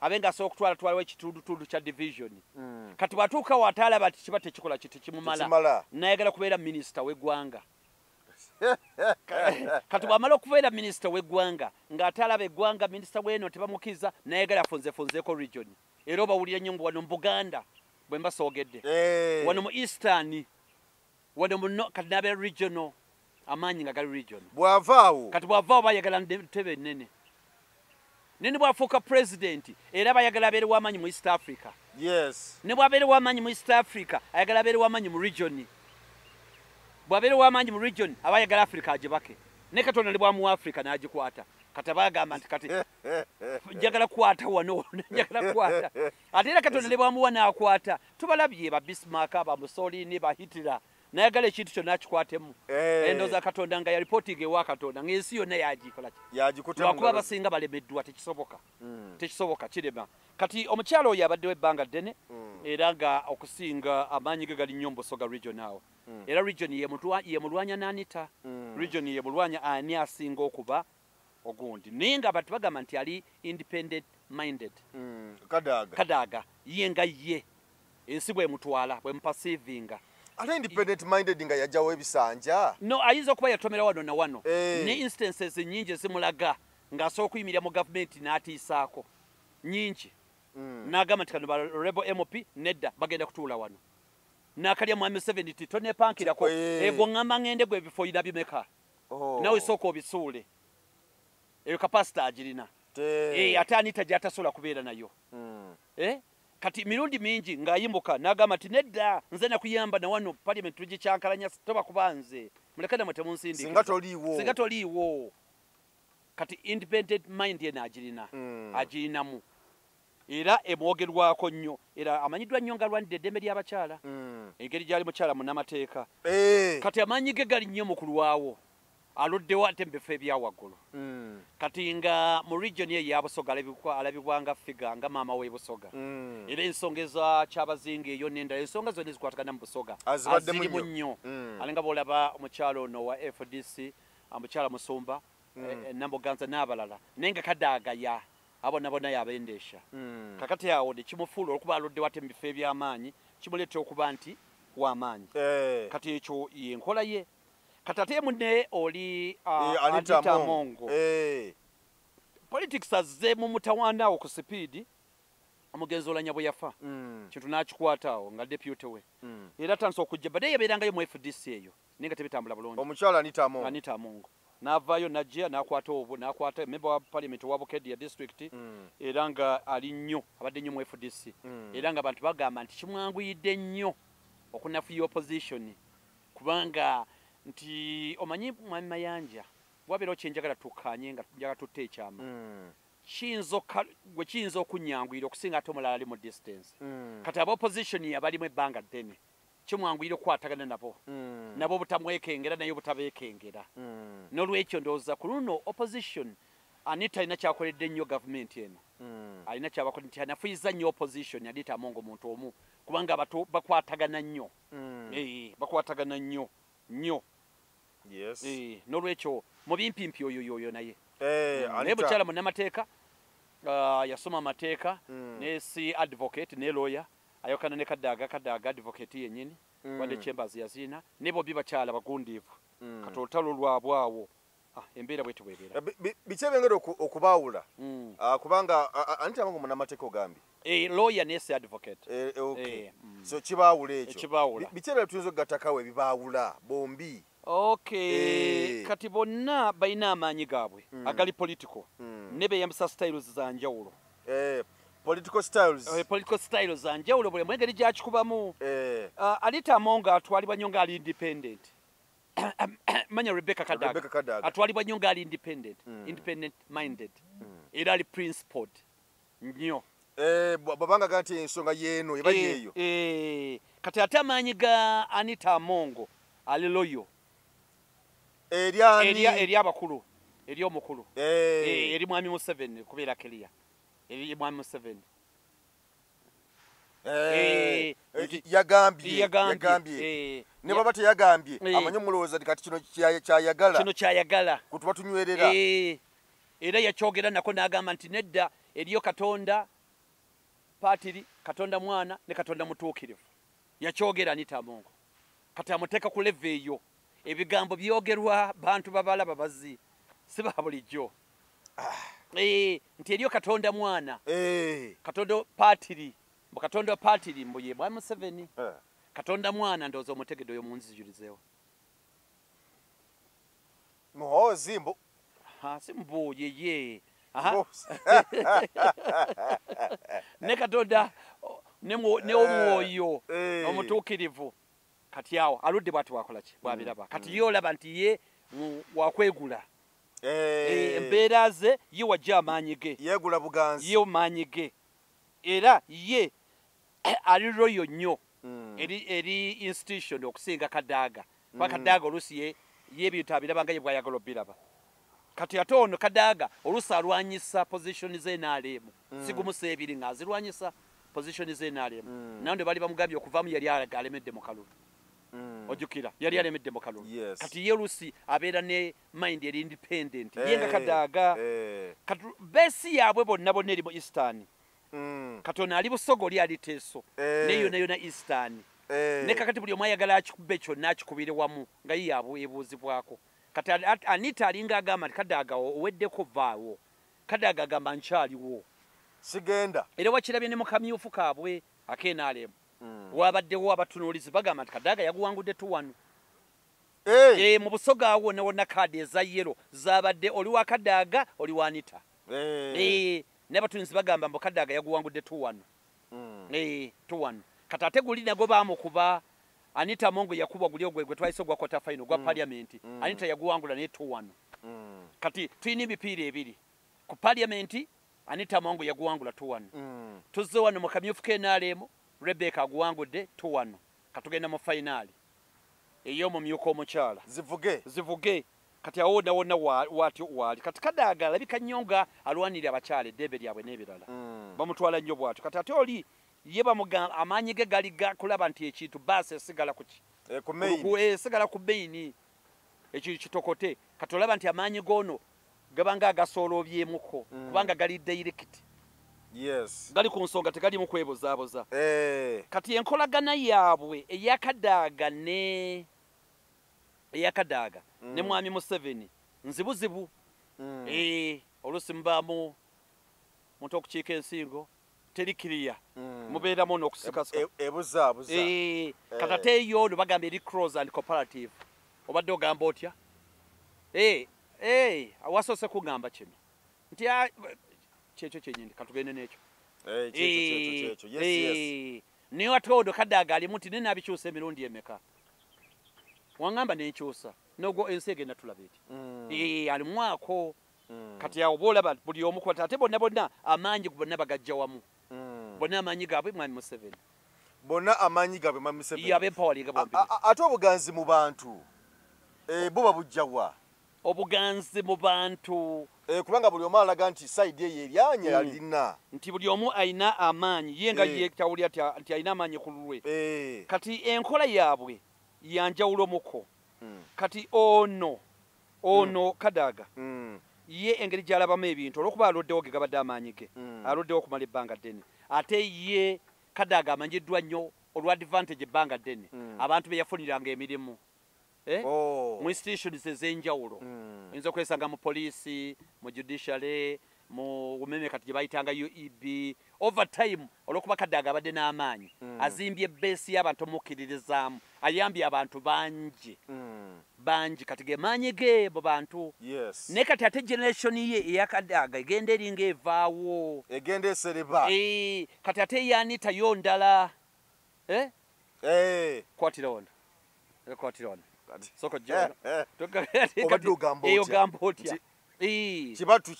[SPEAKER 2] abenga asobola okutwala ekitundutundu kya division kati bw'atuuka wataalaba ati kiba tekikola kiti kimumala nayagala kubeera minisita w'eggwanga kati bw'amala okubeera minisita w'eggwanga ng'ataalaba eggwanga minisita w'eno tebamukiza nayagala afonzeeko region era obawulira nnyo mbu wano mu Buganda bwe mbasoogedde wano mu Eastern wano mu kati n'abeera regional amaanyi nga gali region
[SPEAKER 3] bw'avaawo
[SPEAKER 2] kati bw'avaawo bayagala ntebe nnene nene bwafuuka president era bayagala abeere w'amaanyi mu East Africa ne bw'abeere w'amaanyi mu East Africa ayagala abeere w'amaanyi mu region bw'abeere w'amaanyi mu region aba ayagala Africa agibake ne Katonda ne bwamuwa Africa n'agikwata kati bagamba nti kati njagala kukwata wano njagala kukwata ate era Katonda ne bwamuwa n'akwata tubalabye ba Bismarck ba Mussolini ba Hitler nayagala ekintu kyonna akikwatemu endowooza Katonda nga yalipotinga ewa Katonda ng'ensi yonna yagikola lwakuba abasinga balemeddwa tekisoboka kirema kati omukyalo oyo abaddewo ebbanga ddene era nga okusinga amaanyi ge gali nnyo mu Busoga region awo era region ye mulwanya n'anita region ye mulwanya ani asinga okuba ogundi naye nga abantu bagamba nti ali independent minded Kadaaga ye nga ye ensi bwemutwala bwemupasivinga
[SPEAKER 3] ate independent minded nga yajjawo ebisanja
[SPEAKER 2] no ayinza okuba yatomera wano na wano ne instances nyingi zimulaga ng'asooka okuyimirira mu gavumenti n'atiisaako nyingi n'agamba nti kano ba rebel MOP nedda bagenda kutuula wano n'akalya mwami 70 tonepankirako ego ngamba ngende gwe before ina bimeka nawe sooka obisuule eyo kapasita agirina ate anita gy'atasobola kubeera nayo kati mirundi mingi ng'ayimbuka n'agamba nti nedda nze nakuyamba na wano parliament tugikyankalanya toba kuba nze muleke namwe temunsindika singa toliiwo kati independent mind ye n'agirina agirinamu era emwogerwako nnyo era amanyiddwa nnyo nga alwanidde eddembe ly'abakyala engeri gy'ali mukyala munamateeka kati amaanyi ge gali nnyo mu kulwawo aluddewo ate mu bifo ebyawaggulu kati nga mu region ye ya Busoga alabibwa nga figa nga maama we Busoga era ensonga eza kyabazinga eyo n'endala ensonga zonna zikwatagana mu Busoga azirimu nnyo alinga bw'olaba omukyalo ono wa FDC omukyala Musumba Namuganza n'abalala naye nga Kadaaga ya abona bona yabendeesha kakati awo ne kimufuula okuba aluddewo ate mu bifo eby'amaanyi kimuleeta okuba nti w'amaanyi kati ekyo yenkola ye katate munne oli Anita Mongo politics azze mu mutawana ku speed omugenzi olanya bwe yafa kintu n'akikwataawo nga deputy we era tanso okujja bade yabeerangayo mu FDC eyo ninga tebitambula bulungi
[SPEAKER 3] omukyala Anita Mongo
[SPEAKER 2] n'avaayo najja n'akwata member wa parliament wa Bukedya district era nga ali nnyo abadde nnyo mu FDC era nga abantu bagamba nti kimwanguyidde nnyo okunafuya opposition kubanga nti omanyi mwami Mayanja wabeera okyenjagala tukanye nga njagala tutte ekyama kiyinza okunyanguyira okusinga ate omulala ali mu distance kati aba opposition abalimu ebbanga ddene kimwanguyira okukwatagana nabo butamwekengera naye butabeekengera n'olwekyo ndowooza ku luno opposition Anita alina kyakoledde nnyo gavumenti eno alina kyabakoledde nti anafuyiza nnyo opposition Anita Mongo omuntu omu kubanga bakwatagana nnyo bakwatagana nnyo n'olwekyo mu bimpimpi oyo naye naye bukyala munnamateeka yasoma amateeka ne si advocate ne lawyer ayokana ne Kadaaga advocate yennyini wadde chambers yazina ne bobi bakyala bagundiivu kati olutalo lwabwe awo embeera bwe tubwebeera
[SPEAKER 3] biki ebyengera okubaawula kubanga Anita Mongo munnamateeka ogambye
[SPEAKER 2] lawyer ne si advocate
[SPEAKER 3] so kibaawula ekyo biki ebyo tuyinza okugattakawo ebibaawula bombi
[SPEAKER 2] kati bonna balina amaanyi gaabwe agali political ne beeyambisa styles za njawulo
[SPEAKER 3] political
[SPEAKER 2] styles za njawulo buli engeri gyakikubamu Anita Mongo atwalibwa nnyo ng'ali independent manya Rebecca Kadaaga atwalibwa nnyo ng'ali independent minded era ali principled nnyo
[SPEAKER 3] babanga gati ensonga yeeno eba yeeyo
[SPEAKER 2] kati ate amaanyi ga Anita Mongo ali loyo eri abakulu eri omukulu eri mwami Museveni kubeera clear eri mwami Museveni
[SPEAKER 3] yagambye ne baba teyagambye amanyi omulowooza kati kino kyayagala kutuba tunywerera
[SPEAKER 2] era yakyogera nako n'agamba nti nedda eriyo Katonda patiri Katonda mwana ne Katonda mutuukirivu yakyogera Anita Mongo kati amuteeka ku leve eyo ebigambo byogerwa bantu babalaba bazzi si ba bulijjo nti eriyo Katonda mwana Katonda patiri Katonda patiri mbuye mwami Museveni Katonda mwana ndowooza omutegedo oyo munzijulizeewo
[SPEAKER 3] muhoozi mbu
[SPEAKER 2] si mbu yeye ne Katonda ne omwoyo omutuukirivu kati awo aludde bwati wakola ki bwabiraba kati ye olaba nti ye wakwegula embeera ze ye wajja amaanyi ge
[SPEAKER 3] yeegula buganzi
[SPEAKER 2] ye maanyi ge era ye ali royo nnyo eri institution okusinga Kadaaga kuba Kadaaga oluusi ye ebintu abirabanga ye bw'ayagala obbiraba kati ate ono Kadaaga oluusi alwanyisa position ze NRM sigumusa ebiri ng'azirwanyisa position ze NRM nawe bali bamugambye okuvaamu yali alemedde mu kalulu ojjukira yali alemedde mu kalulu kati ye oluusi abeera ne mind eri independent ye nga Kadaaga kati beesi yaabwe bonna bonna eri mu Eastern kati ono ali Busoga oli ali Teso ne yona Eastern ne kakati buli omu ayagala akikube kyonna akikubire wamu nga ye ebuuzibwako kati Anita alinga agamba nti Kadaaga oweddeko vaawo Kadaaga agamba nkyaliwo
[SPEAKER 3] sigenda
[SPEAKER 2] era wakirabye ne mu kamyufu kaabwe ak'NRM wabaddewo abatunuulizi bagamba nti Kadaaga yaguwangudde 2-1 mu Busoga awo wonna kaadi eza yero zabadde oli wa Kadaaga oli wa Anita n'abatunuulizi bagamba mbu Kadaaga yaguwangudde 2-1 2-1 kati ate guli nago baamukuba Anita Mongo yakubwa guli ogwe twayise gwa quarter final gwa parliament Anita yaguwangula ne 2-1 kati tuyina emipiira ebiri ku parliament Anita Mongo yaguwangula 2-1 tuzze wano mu kamyufu k'NRM Rebecca aguwangudde 2-1 katugenda mu finaali ey'omumyuka omukyala zivuge kati awo wonna waatyo waali kati Kadaaga alabika nnyo nga alwanirira abakyala eddembe lyabwe n'ebirala bamutwala nnyo bwatyo kati ate oli ye bamugamba amaanyi ge gali kulaba nti ekintu baasi esigala kuki esigala ku maini ekintu kitokote kati olaba nti amaanyi goono gabanga agasoolobyemuko kubanga gali direct gali ku nsonga tegalimu kwebozaaboza kati enkolagana yaabwe eya Kadaaga ne mwami Museveni nzibuzibu oluusi mubaamu muntu okukiika ensingo teri kiriya mubeeramu n'okusikasika
[SPEAKER 3] ebuzaabuza
[SPEAKER 2] kati ate eyo ono bagamba eri Cross and Cooperative obadde ogamba otya wasoose kugamba kino nti kyekyo kyenyini katugende n'ekyo naye ate ono Kadaaga alimu nti nenabikyusa emirundi emeka wangamba nenkyusa nogwo ensi egenda tulaba eti alimwako kati awo boolaba buli omu kwata ate bonna amaanyi bonna bagajja wamu bonna amaanyi gaabwe mwami Museveni
[SPEAKER 3] bonna amaanyi gaabwe mwami Museveni
[SPEAKER 2] yabempawalinga bombi
[SPEAKER 3] ate obuganzi mu bantu buba bujjawa
[SPEAKER 2] obuganzi mu bantu
[SPEAKER 3] kubanga buli omu alaga nti side eyo eryanya alina
[SPEAKER 2] nti buli omu alina amaanyi ye nga yeetawulira nti alina amaanyi ku lulwe kati enkola yaabwe yanjawulo muko kati ono Kadaaga ye engeri gy'alabamu ebintu olw'okuba aluddewo ge gabadde amaanyi ge aluddewo okumala ebbanga ddene ate ye Kadaaga amanyiddwa nnyo olwa advantage ebbanga ddene abantu be yafuniranga emirimu mu institutions ez'enjawulo oyinza okwesanga mu poliisi mu judiciary mu umeme kati gye bayitanga UEB overtime olw'okuba Kadaaga abadde n'amaanyi azimbye beesi y'abantu omukkiririzaamu ayambye abantu bangi kati ge maanyi ge mu bantu naye kati ate generation ye eya Kadaaga egenda eringa evaawo
[SPEAKER 3] egenda esereba
[SPEAKER 2] kati ate ye Anita yo ndala kwatira ono soko jona
[SPEAKER 3] obadde ogamba
[SPEAKER 2] otya
[SPEAKER 3] kibatu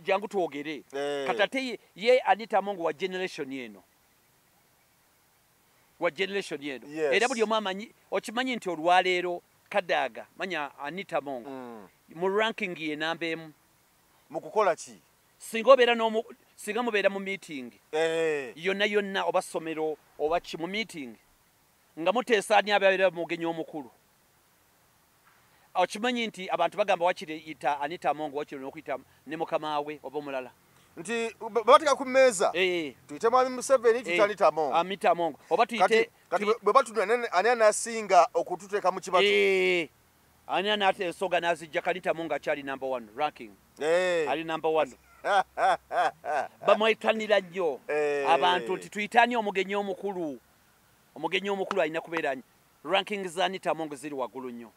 [SPEAKER 2] jangu twogere kati ate ye Anita Mongo wa generation yeno era buli omu amanyi okimanyi nti olwaleero Kadaaga manya Anita Mongo mu ranking ye namba emu
[SPEAKER 3] mu kukola ki
[SPEAKER 2] singa mubeera mu meeting yonna oba ssomero oba ki mu meeting nga muteesaani ababeera mu mugenyi omukulu okimanyi nti abantu bagamba wakiriyita Anita Mongo wakiri n'okuyita ne mukama we oba omulala
[SPEAKER 3] nti babateeka ku mmeeza tuyite mwami Museveni tuyite
[SPEAKER 2] Anita Mongo oba tuyite
[SPEAKER 3] kati bwe batunula ani anasinga okututeeka mu kibatu
[SPEAKER 2] ani anaate ensonga n'azijja Anita Mongo akyali number 1 ranking ali number 1 bamwetanira nnyo abantu nti tuyitani omugenyi omukulu alina kubeera ranking za Anita Mongo ziri waggulu nnyo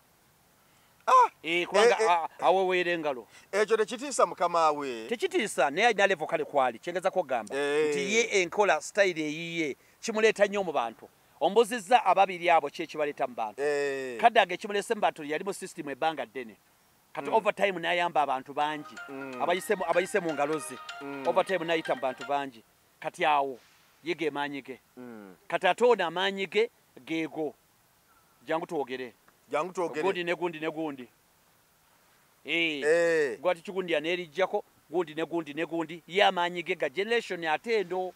[SPEAKER 2] kubanga aweweera engalo
[SPEAKER 3] ekyo tekitiisa mukama we
[SPEAKER 2] tekitiisa naye alina level kale kwali kyengeza kugamba nti ye enkola style eyiye kimuleeta nnyo mu bantu ombuzizza ababiri abo ki ekibaleeta mu bantu Kadaaga ekimulese mu bantu yali mu system ebbanga ddene kati overtime nayamba abantu bangi abayise mu ngalo ze overtime nayita mu bantu bangi kati awo yege maanyi ge kati atona amaanyi ge geego jangu twogere gundi ne gundi gwati kigundi anerijjako gundi ye amaanyi ge ga generation atendo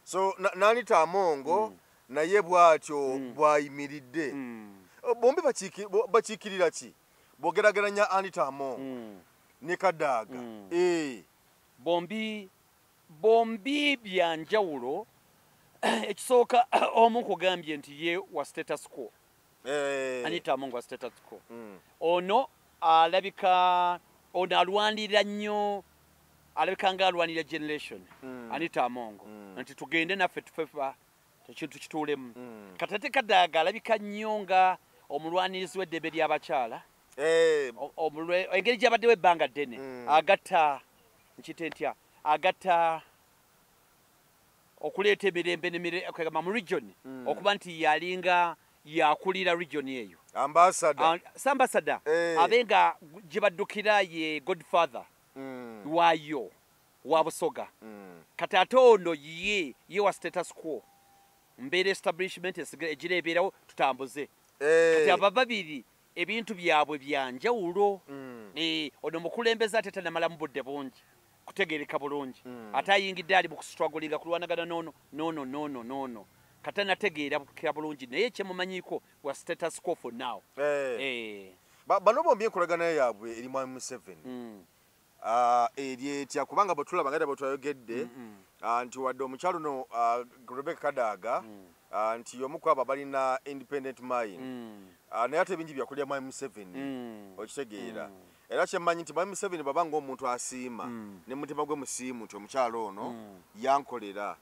[SPEAKER 3] so Anita Amongo naye bwatyo bwayimiridde bombi bakiikirira ki bogerageranya Anita Amongo ne Kadaga
[SPEAKER 2] bombi byanjawulo ekisooka omu kugambye nti ye wa status quo Anita Amongo wa status quo ono alabika ono alwanirira nnyo alabika nga alwanirira generation Anita Amongo nti tugende naffe tufefa ekintu kituulemu katate Kadaga alabika nnyo nga omulwanirizi w'eddembe ly'abakyala engeri gy'abaddewo ebbanga ddene agatta nkite ntya agatta okuleeta emirembe mu region okuba nti yalinga yakulira region eyo ambassador abenga gye baddukira ye godfather waayo wa Busoga kati ate ono ye wa status quo mbeera establishment egireebeerawo tutambuze kati aba babiri ebintu byabwe byanjawulo ono mukulembeze ate tanamala mu budde bungi kutegereka bulungi ate ayingidde ali mu kustrugglinga kulwanagana nono kati anategeera kira bulungi naye kyemumanyiiko wa status quo for now
[SPEAKER 3] bano bombi enkolagana yaabwe eri Mwami Museveni eri etya kubanga bwe tulaba nga bwe twayogedde nti wadde omukyalo no Rebecca Kadaga nti omu ku abo balina independent mind naye ate bingi byakulya Mwami Museveni okitegeera era kyemmanyi nti Mwami Museveni baba ng'omuntu asiima ne mutima gwe musiimu nti omukyalo ono yankolera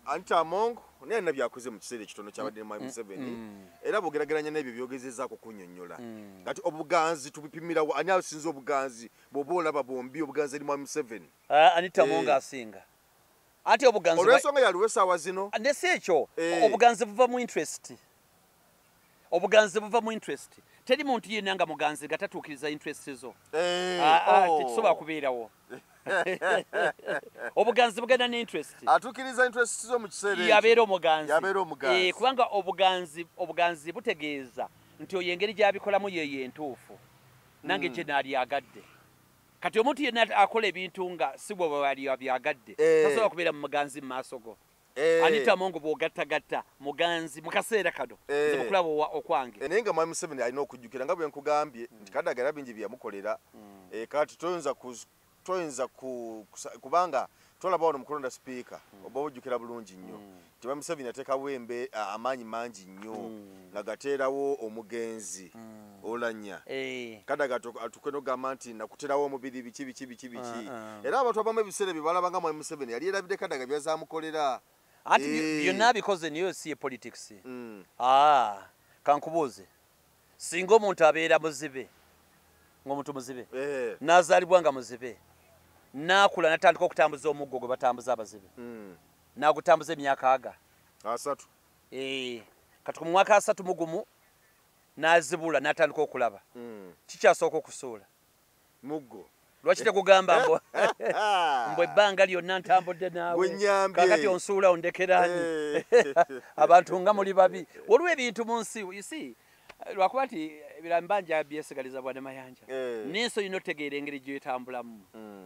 [SPEAKER 3] Anita Amongo naye na byakoze mu kiseera ekitono kyabadde Mwami Museveni era bogerageranya n'ebyo byogezezzaako kunnyonnyola kati obuganzi tubipimirawo ani asinze obuganzi bw'oba olaba bombi obuganzi eri Mwami Museveni
[SPEAKER 2] Anita Amongo asinga ati obuganzi
[SPEAKER 3] olw'ensonga yaliwo essaawa zino
[SPEAKER 2] nesi ekyo obuganzi buva mu interest teri muntu yenna nga muganzi nga tatuukiriza interest zo tekisobola kubeerawo obuganzi bugenda ne interest
[SPEAKER 3] atuukiriza interest zo mu kiseera
[SPEAKER 2] yabeera omuganzi kubanga obuganzi butegeeza nti oyo engeri gy'abikolamu yeyo entuufu nange gye naalyagadde kati omuntu yenna akola ebintu nga si bwe bwalyagadde tasobola kubeera mu muganzi mu maaso go Anita Amongo bw'ogattagatta muganzi mu kaseera kano nze mukulaba okwange
[SPEAKER 3] naye nga Mwami Museveni alina okujjukira nga bwe nkugambye nti Kadaga era bingi byeyamukolera kati toyinza kubanga tolaba wano mukulonda sipiika oba ojjukira bulungi nnyo nti Mwami Museveni yateekawo amaanyi mangi nnyo nga gateerawo omugenzi olanya Kadaga atukwe n'ogamba nti nakuterawo omubiri biki era abantu abamu ebiseera bye balaba nga Mwami Museveni yali erabidde Kadaga byazamukolera
[SPEAKER 2] anti byonna bikoze niyo si politics kankubuuze singa omuntu abeera muzibe ng'omuntu muzibe n'azaalibwa nga muzibe n'akula natandika okutambuza omuggo gwe batambuza abazibe n'agutambuza emyaka
[SPEAKER 3] 3
[SPEAKER 2] kati ku mwaka 3 mugumu n'azibula n'atandika okulaba kikyasooka okusuula
[SPEAKER 3] muggo
[SPEAKER 2] lwaki tekugamba mbwe ebbanga lyonna ntambudde naawe kakati onsuula ondekeraani abantu nga muli babi waliwo ebintu mu nsi isi lwakuba nti ebirambanja byesigaliza bwane mayanja n'ensi olina otegeera engeri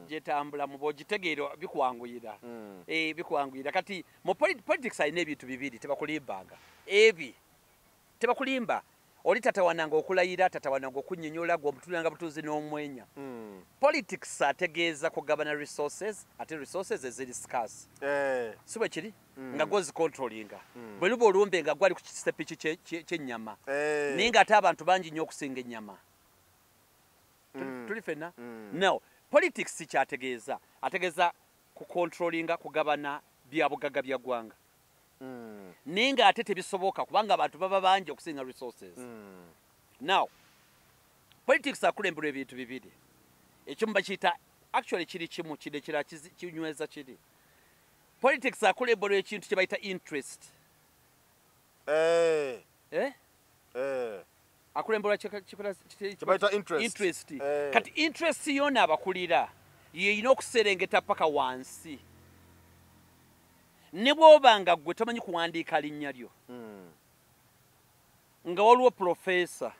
[SPEAKER 2] gyetambulamu bw'ogitegeera bikwanguyira bikwanguyira kati mu politics alina ebintu bibiri tebakulimbanga tebakulimba oli tatawananga okulayira tatawananga okunnyonnyola gw'omutulanga butuuzi n'omwenya politics ategeeza kugabana resources ate resources eziri scarce si bwe kiri nga gwozicontrolinga bwe luba olumbe nga gwali ku kisepiki ky'ennyama naye ng'ate abantu bangi nnyo okusinga ennyama tuli fenna no politics kyategeeza ategeeza kucontrolinga kugabana bya bugagga bya ggwanga naye ng'ate tebisoboka kubanga abantu baba bangi okusinga resources now politics akulembera ebintu bibiri ekimu bakiyita actually kiri kimu kide kira kinyweza kiri politics akulembera ekintu kye bayita interest akulembera
[SPEAKER 3] Kibayita interest.
[SPEAKER 2] Kati interest yona abakulira yeyina okuserengeta paka wansi ne bw'obanga gwe tomanyi kuwandiika linnya lyo nga waliwo profesa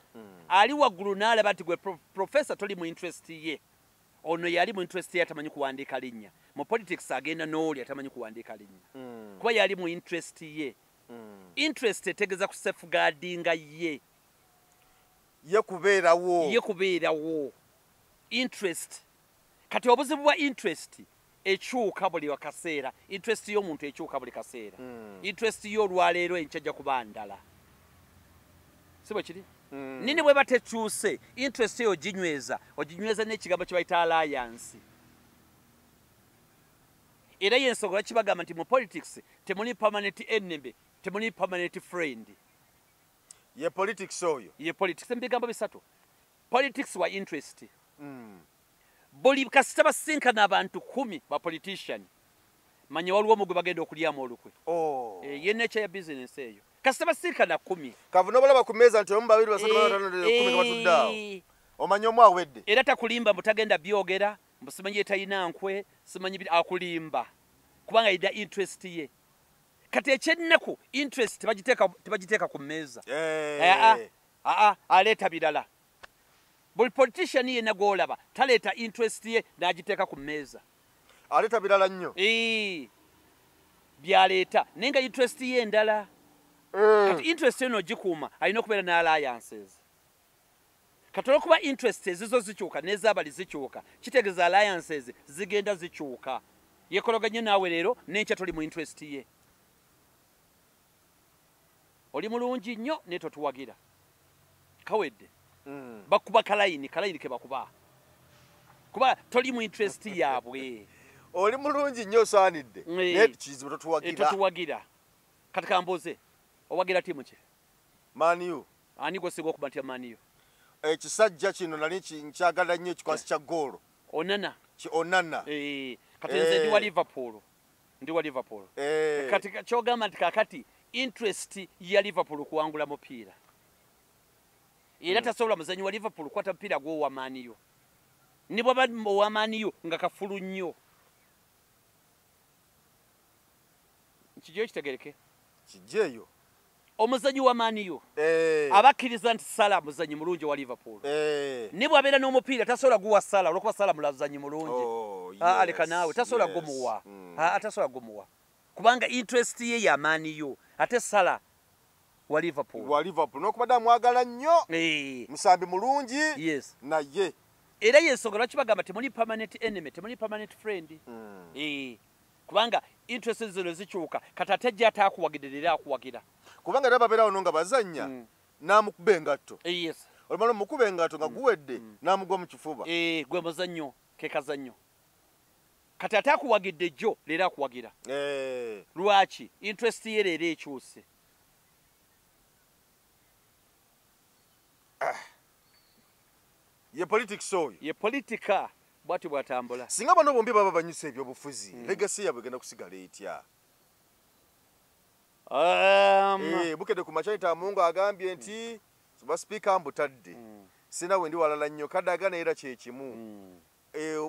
[SPEAKER 2] ali waggulu n'alaba nti gwe profesa toli mu interest ye ono yali mu interest ye atamanyi kuwandiika linnya mu politics agenda n'oli atamanyi kuwandiika linnya kuba yali mu interest ye interest etegeeza ku safeguardinga ye kubeerawo interest kati obuzibu bwa interest ekyuka buli kaseera interest y'omuntu ekyuka buli kaseera interest y'olwaleero enkyajja kuba ndala si bwe kiri nini bwe batekyuse interest eyo oginyweza n'ekigambo kye bayita alliance era y'ensonga lwaki bagamba nti mu politics temuli permanent enemy temuli permanent friend
[SPEAKER 3] ye politics oyo
[SPEAKER 2] ye politics ebigambo bisatu politics wa interest buli kasita basinkana abantu 10 ba politician manya waliwo omugwe bagenda okulyamu olukwe ye nature ya business eyo kasita basinkana 10
[SPEAKER 3] kavuna balaba ku meza nti omu babiri basatu 10 batuddawo omanya omu awedde
[SPEAKER 2] era takulimba mutagenda byogera mbusimanyi etayina nkwe simanyi akulimba kubanga ida interest ye kati ekyennaku interest tebagiteeka ku mmeeza aleeta birala buli politician yenna gw'olaba taleeta interest ye n'agiteeka ku mmeeza
[SPEAKER 3] aleeta birala nnyo
[SPEAKER 2] byaleeta naye nga interest ye endala kati interest ye n'ogikuuma alina okubeera n'alliances kati olwokuba interest ezizo zikyuka n'ezaabali zikyuka kitegeeza alliances zigenda zikyuka yekologanye naawe leero n'enkya toli mu interest ye oli mulungi nnyo naye totuwagira kawedde bakuba kalayini ke bakuba kuba toli mu interest yaabwe
[SPEAKER 3] oli mulungi nnyo osaanidde naye kizibu
[SPEAKER 2] totuwagira kati kambuuze owagira tiimu ki
[SPEAKER 3] maniyu
[SPEAKER 2] ani gwesinga okuba nti maniyu
[SPEAKER 3] ekisajja kino nali nkyagala nnyo ekikwasi kya goolo
[SPEAKER 2] onana kati nze ndi wa liverpool kati kyogamba nti kakati interest ya liverpool kuwangula mupiira era tasobola muzanyi wa liverpool kwata mupiira gw'owa maniyo ne bwaba owa maniyo nga kafulu nnyo kijjo kitegereke
[SPEAKER 3] kijjeeyo
[SPEAKER 2] omuzanyi wa maniyo abakkiriza nti sala muzanyi mulungi wa liverpool ne bwabeera n'omupiira tasobola guwa sala olwokuba sala mulazanyi mulungi aleka naawe tasobola gumuwa tasobola gumuwa kubanga interest ye ya maniyo ate sala wa liverpool
[SPEAKER 3] n'okubadde amwagala nnyo musambi mulungi naye
[SPEAKER 2] era yensonga lwaki bagamba temuli permanent enemy temuli permanent friend kubanga interest zino zikyuka kati ate ajja ataakuwagidde era akuwagira
[SPEAKER 3] kubanga era babeerawo no nga bazannya n'amukuba engatto olumala omukuba engatto nga guwedde n'amugwa mu kifuba
[SPEAKER 2] gwe muzannyo ke kazannyo kati ate akuwagidde jjo leero akuwagira lwaki interest ye leero ekyuse
[SPEAKER 3] ye politics oyo
[SPEAKER 2] ye politika bwati bwatambula
[SPEAKER 3] singa bano bombi baba banyusa ebyobufuzi legacy yabwe egenda kusigala etya bukedde ku machanita mungu agambye nti ba speaker mbutadde sina wendi walala nnyo kadagana era kyekimu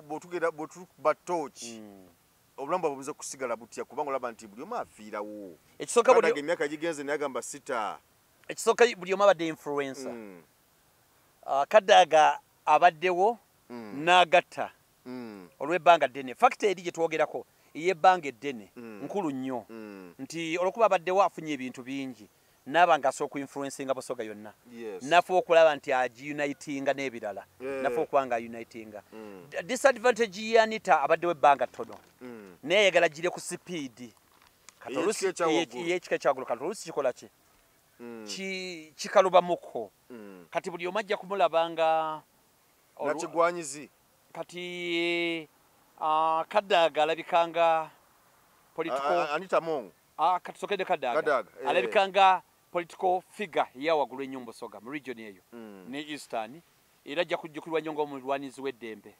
[SPEAKER 3] botugera batochi obulamba bubuze kusigala butya kubanga olaba nti buli omu afiirawo
[SPEAKER 2] ekisoka buli
[SPEAKER 3] emyaka gigenze nayagamba sita
[SPEAKER 2] ekisoka buli omu abadde influencer Kadaga abaddewo n'agatta olw'ebbanga ddene fakita eri gye twogerako ey'ebbanga eddene nkulu nnyo nti olwokuba abaddewo afunye ebintu bingi n'aba ng'asobola okuinfluencinga Busoga yonna nafuba okulaba nti agiunitinga n'ebirala nafuba okuba nga unitinga disadvantage ye Anita abaddewo ebbanga ttono naye ayagala gire ku sipiidi kati oluusi y'ekika ekyagulu kati oluusi kikola ki kikalubamuko kati buli omu ajja kumulabanga
[SPEAKER 3] nakigwanyizi
[SPEAKER 2] kati Kadaga alabikanga
[SPEAKER 3] Anita Mongo
[SPEAKER 2] kati sokede Kadaga alabikanga political figure ya wagulu enyumba Busoga mu region eyo ne Eastern era ajja kujjukirwa nnyo ng'omulwanyizi w'eddembe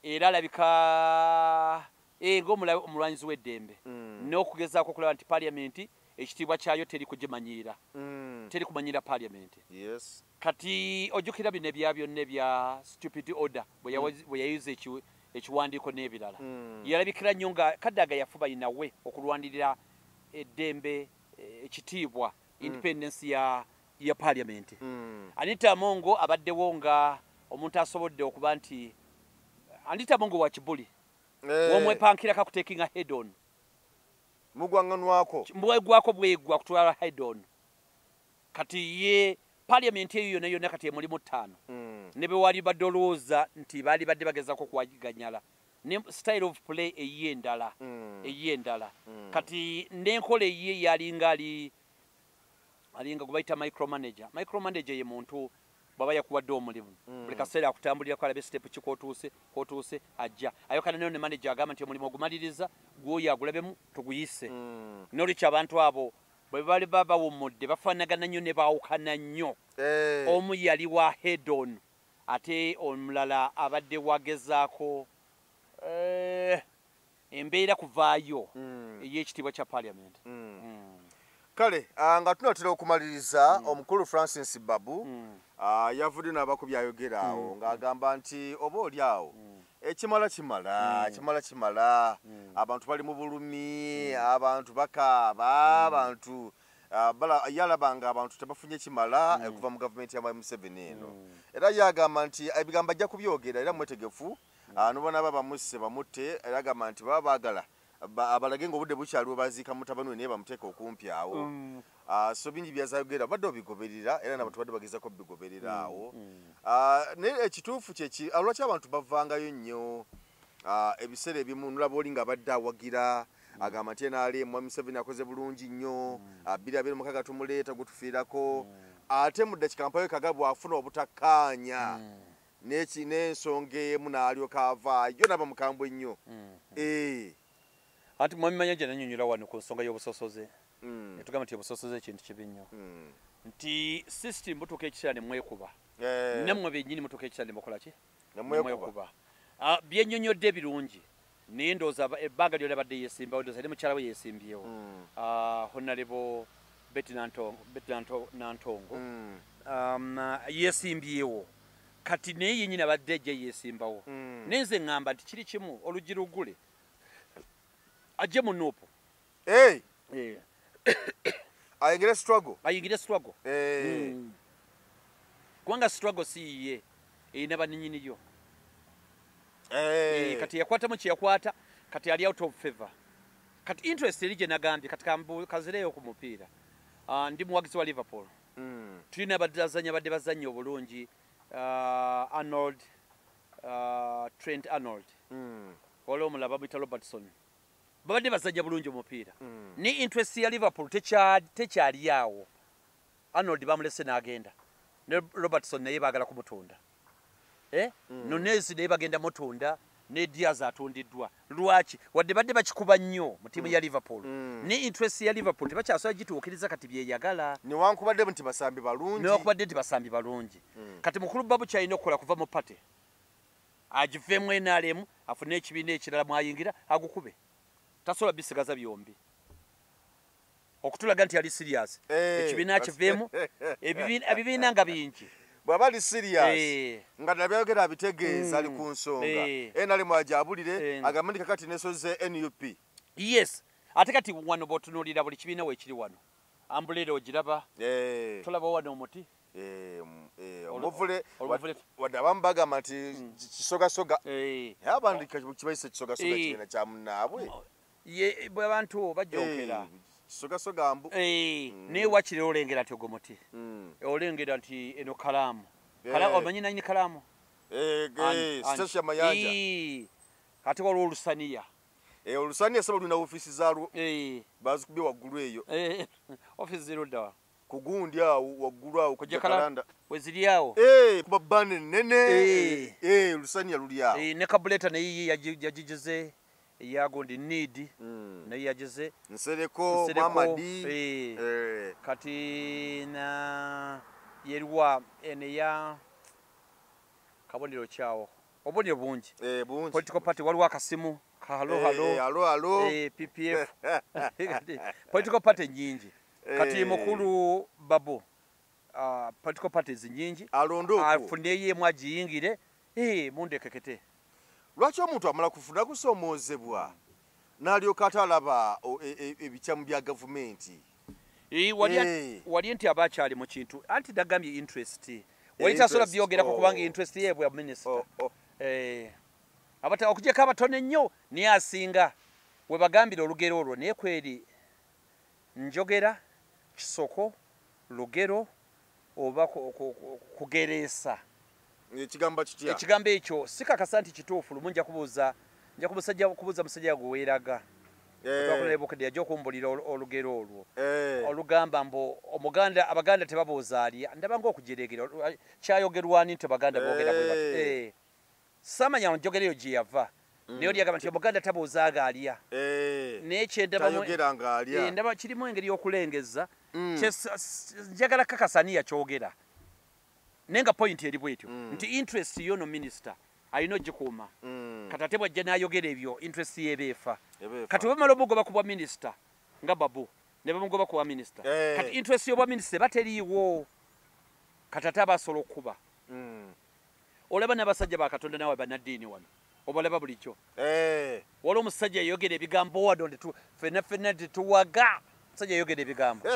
[SPEAKER 2] era alabika ng'omulwanyizi w'eddembe n'okugezaako okulaba nti parliament ekitiibwa kyayo teri kugimanyira teri kumanyira parliament
[SPEAKER 3] yes
[SPEAKER 2] kati ojjukira bino ebya byonna ebya stupid order bwe yayuza ekiwandiiko n'ebirala yalabikira nnyo nga Kadaga yafuba inawe okulwanirira eddembe ekitiibwa independence ya parliament Anita Amongo abaddewo nga omuntu asobodde okuba nti Anita Amongo wa Kibuli womwepankira kakutekinga head on
[SPEAKER 3] mugwanganwako
[SPEAKER 2] mbwegwako bwegwa kutwala head on kati ye parliament eyo yonna kati emulimu 5 ne bewali badolooza nti bali badde bagezako kwaganyala ne style of play eyendala kati n'enkola ye yalinga alinga gubaita micromanager ye muntu baba yakuwadde omulimu buli kaseera akutambulira kwalabe step kikotuuse ajja ayokana nayo ne manager agamba nti omulimu ogumaliriza gwoyo agulabemu tuguyise noliki abantu abo bwe bali babawummudde bafaanagana nnyo ne baawukana nnyo omu yali wa head on ate omulala abadde wagezaako embeera kuvaayo ey'ekitiibwa kya parliament
[SPEAKER 3] kale nga tunatera okumaliriza omukulu Francis Babu yavudde n'abakubi ayogera awo ng'agamba nti oba oli awo ekimala kimala abantu bali mu bulumi abantu bakaaba abantu yalabanga abantu tebafunye kimala okuva mu gavumenti ya Museveni eno era yagamba nti ebigamba ajja kubyogera era mwetegefu nubona bamusse bamutte era agamba nti baba baagala abalage ng'obudde bukyaliwo baziika mutabani we naye bamuteeka okumpi awo so bingi byazayogera badde obigoberera era n'abantu badde bagezako bigoberera awo naye ekituufu kyeki lwaki abantu bavangayo nnyo ebiseera ebimu nolaba oli nga badde awagira agamba nti NRM Museveni akoze bulungi nnyo 2026 tumuleeta gutufiirako ate mu ddakiika mpayo kagabwa afuna obutakkaanya n'ensonga emu n'alyoka avaayo naba mukambwe nnyo
[SPEAKER 2] ati mwamimanya gye nanyonyola wano ku nsonga y'obusosoze netugamba nti obusosoze ekintu kibi nnyo nti system butuuka ekiseera ne mwekuba nammwe bennyini mutuuka ekiseera ne mukola ki nemwekuba byennyonnyodde birungi naye ndowooza ebbanga lyona badde yeesimbawo ndowooza ne mukyala we yeesimbyewo Honorable Betty Nantongo yeesimbyewo kati naye yennyini abadde ejja yeesimbawo naye nze ŋŋamba nti kiri kimu oluggi luggule ajje mu nuupu
[SPEAKER 3] ayingire struggle
[SPEAKER 2] kubanga struggle si yiye erina bannyiniyo kati yakwatamu kyeyakwata kati ali out of favor kati interest eri gye nagambye kati kazireyo ku mupiira ndi muwagizi wa Liverpool tulina abazanya badde bazanya obulungi Arnold Trent Arnold wala omulaba bita Robertson babadde bazajja bulungi omupiira ne interest ya Liverpool tekyali awo Arnold bamulese n'agenda ne Robertson naye baagala kumutunda Nunez naye bagenda mutunda ne Diaz atundiddwa lwaki wadde badde bakikuba nnyo mu tiimu ya Liverpool ne interest ya Liverpool tebakyasobola gituukiriza kati byeyagala
[SPEAKER 3] newankubadde nti basambi balungi
[SPEAKER 2] kati mukulu Babu kyalina okukola kuva mu pate agivemu NRM afune ekibiina ekirala mwayingira agukube tasobola bisigaza byombi okutulaga nti ali serious ekibiina kiveemu ebibiina nga bingi
[SPEAKER 3] bw'aba ali serious nga nabyayogera abitegeeza ali ku nsonga NRM ajabulire agamba nti kakati nesoze NUP
[SPEAKER 2] yes ate kati wano bw'otunuulira buli kibiina weekiri wano ambulera ogiraba tolaba wano omuti
[SPEAKER 3] omuvule wadde abamu bagamba nti kisogasoga abandi kibayise kisogasoga kibiina kya munnaabwe
[SPEAKER 2] bwe abantu bajjonkera
[SPEAKER 3] kisogasoga mbu
[SPEAKER 2] naye wakiri olengera nti ogwo muti olengera nti eno kalaamu omanyi nanyi kalaamu
[SPEAKER 3] sitasi yamayanja
[SPEAKER 2] ate waliwo olusaniya
[SPEAKER 3] olusaniya saba lulina ofiisi zaalwo bazikubye waggulu eyo
[SPEAKER 2] ofiisi ziruddawa
[SPEAKER 3] ku gundi awo waggulu awo kujakalanda
[SPEAKER 2] weziri awo
[SPEAKER 3] kuba bbana ennene olusaniya luli awo
[SPEAKER 2] ne kabuleta naye yagigize eyagundi need naye yagize
[SPEAKER 3] nsereko Mamadi
[SPEAKER 2] kati na yeriwa eneya kabonero kyawo obonero bungi political party waliwo akasimu
[SPEAKER 3] halo
[SPEAKER 2] PPF political party nyingi kati mukulu Babu political parties nyingi afuneye mwajiyingire mundekekete
[SPEAKER 3] lwaki omuntu amala kufuna kusomoozebwa n'alyoka atalaba ebikyamu bya gavumenti
[SPEAKER 2] wali nti abakyali mu kintu anti dagambye interest wali tasobola byogerako kubanga interest ye bwa minister okujjako abatono ennyo niye asinga we bagambira olugero olwo naye kweri njogera kisoko lugero oba kugereesa ekigambo ekyo sikakasa nti kituufu lumu nja kubuuza musajja gwe weeraga twakulebukadde ajja okumbulira olugero olwo olugamba mbu abaganda tebabuuza alya ndaba ngaokujeregera kyayogerwani nti abaganda boogera bwe samanya njogera eyo gye yava naye olyagamba nti omuganda tabuuzaaga alya naye kyendaba kirimu engeri y'okulengeza njagala kakasani yakyogera naye nga point eri bwetyo nti interest yono minisita alina ogikuuma kati ate bwajja n'ayogera ebyo interest yebeefa kati bamala omugoba ku bwa minisita nga Babu ne bamugoba ku bwa minisita kati interest y'obwa minisita bateriiwo kati ate abasobola okukuba olaba n'abasajja ba Katonda nawe bannaddiini wano obalaba bulijjo waliwo omusajja yayogera ebigambo wano ffenna tetuwaga musajja yayogera ebigambo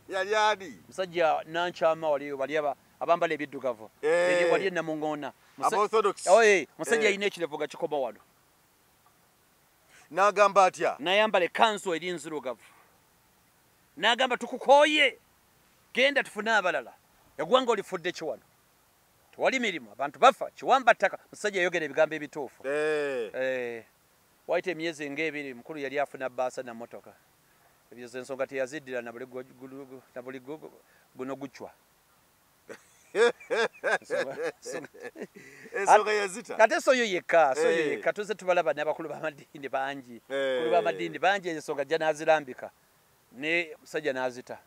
[SPEAKER 3] yali ani
[SPEAKER 2] musajja nankyama wali abambala ebiddugavu wali enamuŋŋoona musajja alina ekirevu nga kikoma wano
[SPEAKER 3] n'agamba atya
[SPEAKER 2] nayambala ekanzu eri nzirugavu n'agamba tukukooye genda tufune abalala eggwanga olifudde ki wano tewali mirimu abantu bafa kiwamba ttaka musajja yayogera ebigambo ebituufu wayita emyezi ng'ebiri mukulu yali afuna baasa na motoka ebyo zensonga teyaziddira na buli guno gucwa
[SPEAKER 3] ensonga yazita
[SPEAKER 2] kate soyo yekka tuze tubalaba n'abakulu b'amaddiini bangi bakulu b'amaddiini bangi ensonga jja n'azirambika ne musajja n'azita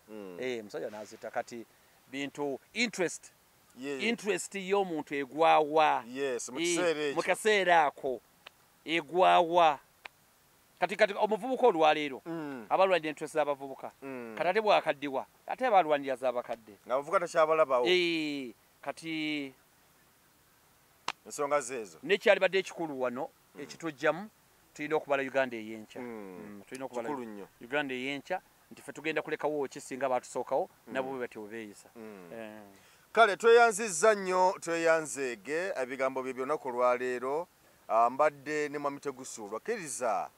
[SPEAKER 2] musajja n'azita kati bintu interest y'omuntu egwawa mu kaseera ako egwawa kati omuvubuka olwaleero abalwanira interest z'abavubuka kati ate bwakaddiwa ate abalwanira z'abakadde
[SPEAKER 3] ng'abavubuka takyabalabawo
[SPEAKER 2] kati
[SPEAKER 3] ensonga zeezo
[SPEAKER 2] nekyalibadde ekikulu wano ekitujjamu tulina okubala Uganda ey'enkya tulina okubala Uganda ey'enkya nti ffe tugenda kulekawo kisinga baatusookawo nabo bwe batyo beeyisa
[SPEAKER 3] kale tweyanzizza nnyo tweyanzeege ebigambo bye byonnaku olwaleero mbadde ne Mwami Tegusulwa kkiriza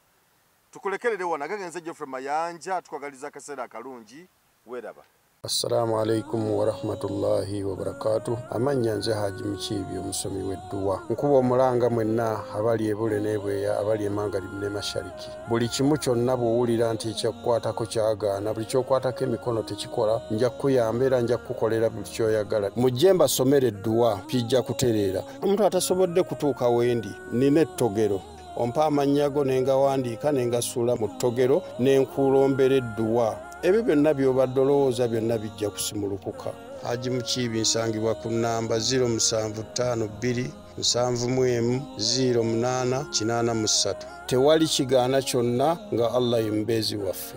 [SPEAKER 3] tukulekerere wano gagenze Geoffrey Mayanja tukwagaliza akaseera akalungi weeraba
[SPEAKER 4] Assalamu alaikum wa rahmatullahi wa barakatuh. Amanya nze Haji Mukiibi omusomi w'edduwa. Nkuba omulanga mwenna abali ebule n'ebweya abali emangalibi ne mashariki. Buli kimu kyonna bw'owulira nti ekyakukwatako kyagaana buli kyokwatako emikono tekikola nja kukuyamba era nja kukukolera buli kyoyagala. Mujje mbasomere edduwa kijja kutereera. Omuntu atasobodde kutuuka wendi nina ettogero. Ompa amannya go ne ngawandiika ne ngasuula mu ttogero ne nkulombera edduwa. Ebyo byonna by'obadde olowooza byonna bijja kusimulukuka. Haji Mukiibi nsangibwa ku nnamba 0752 71 08 83. Tewali kigaana kyonna nga Allah ye mubeezi waffe.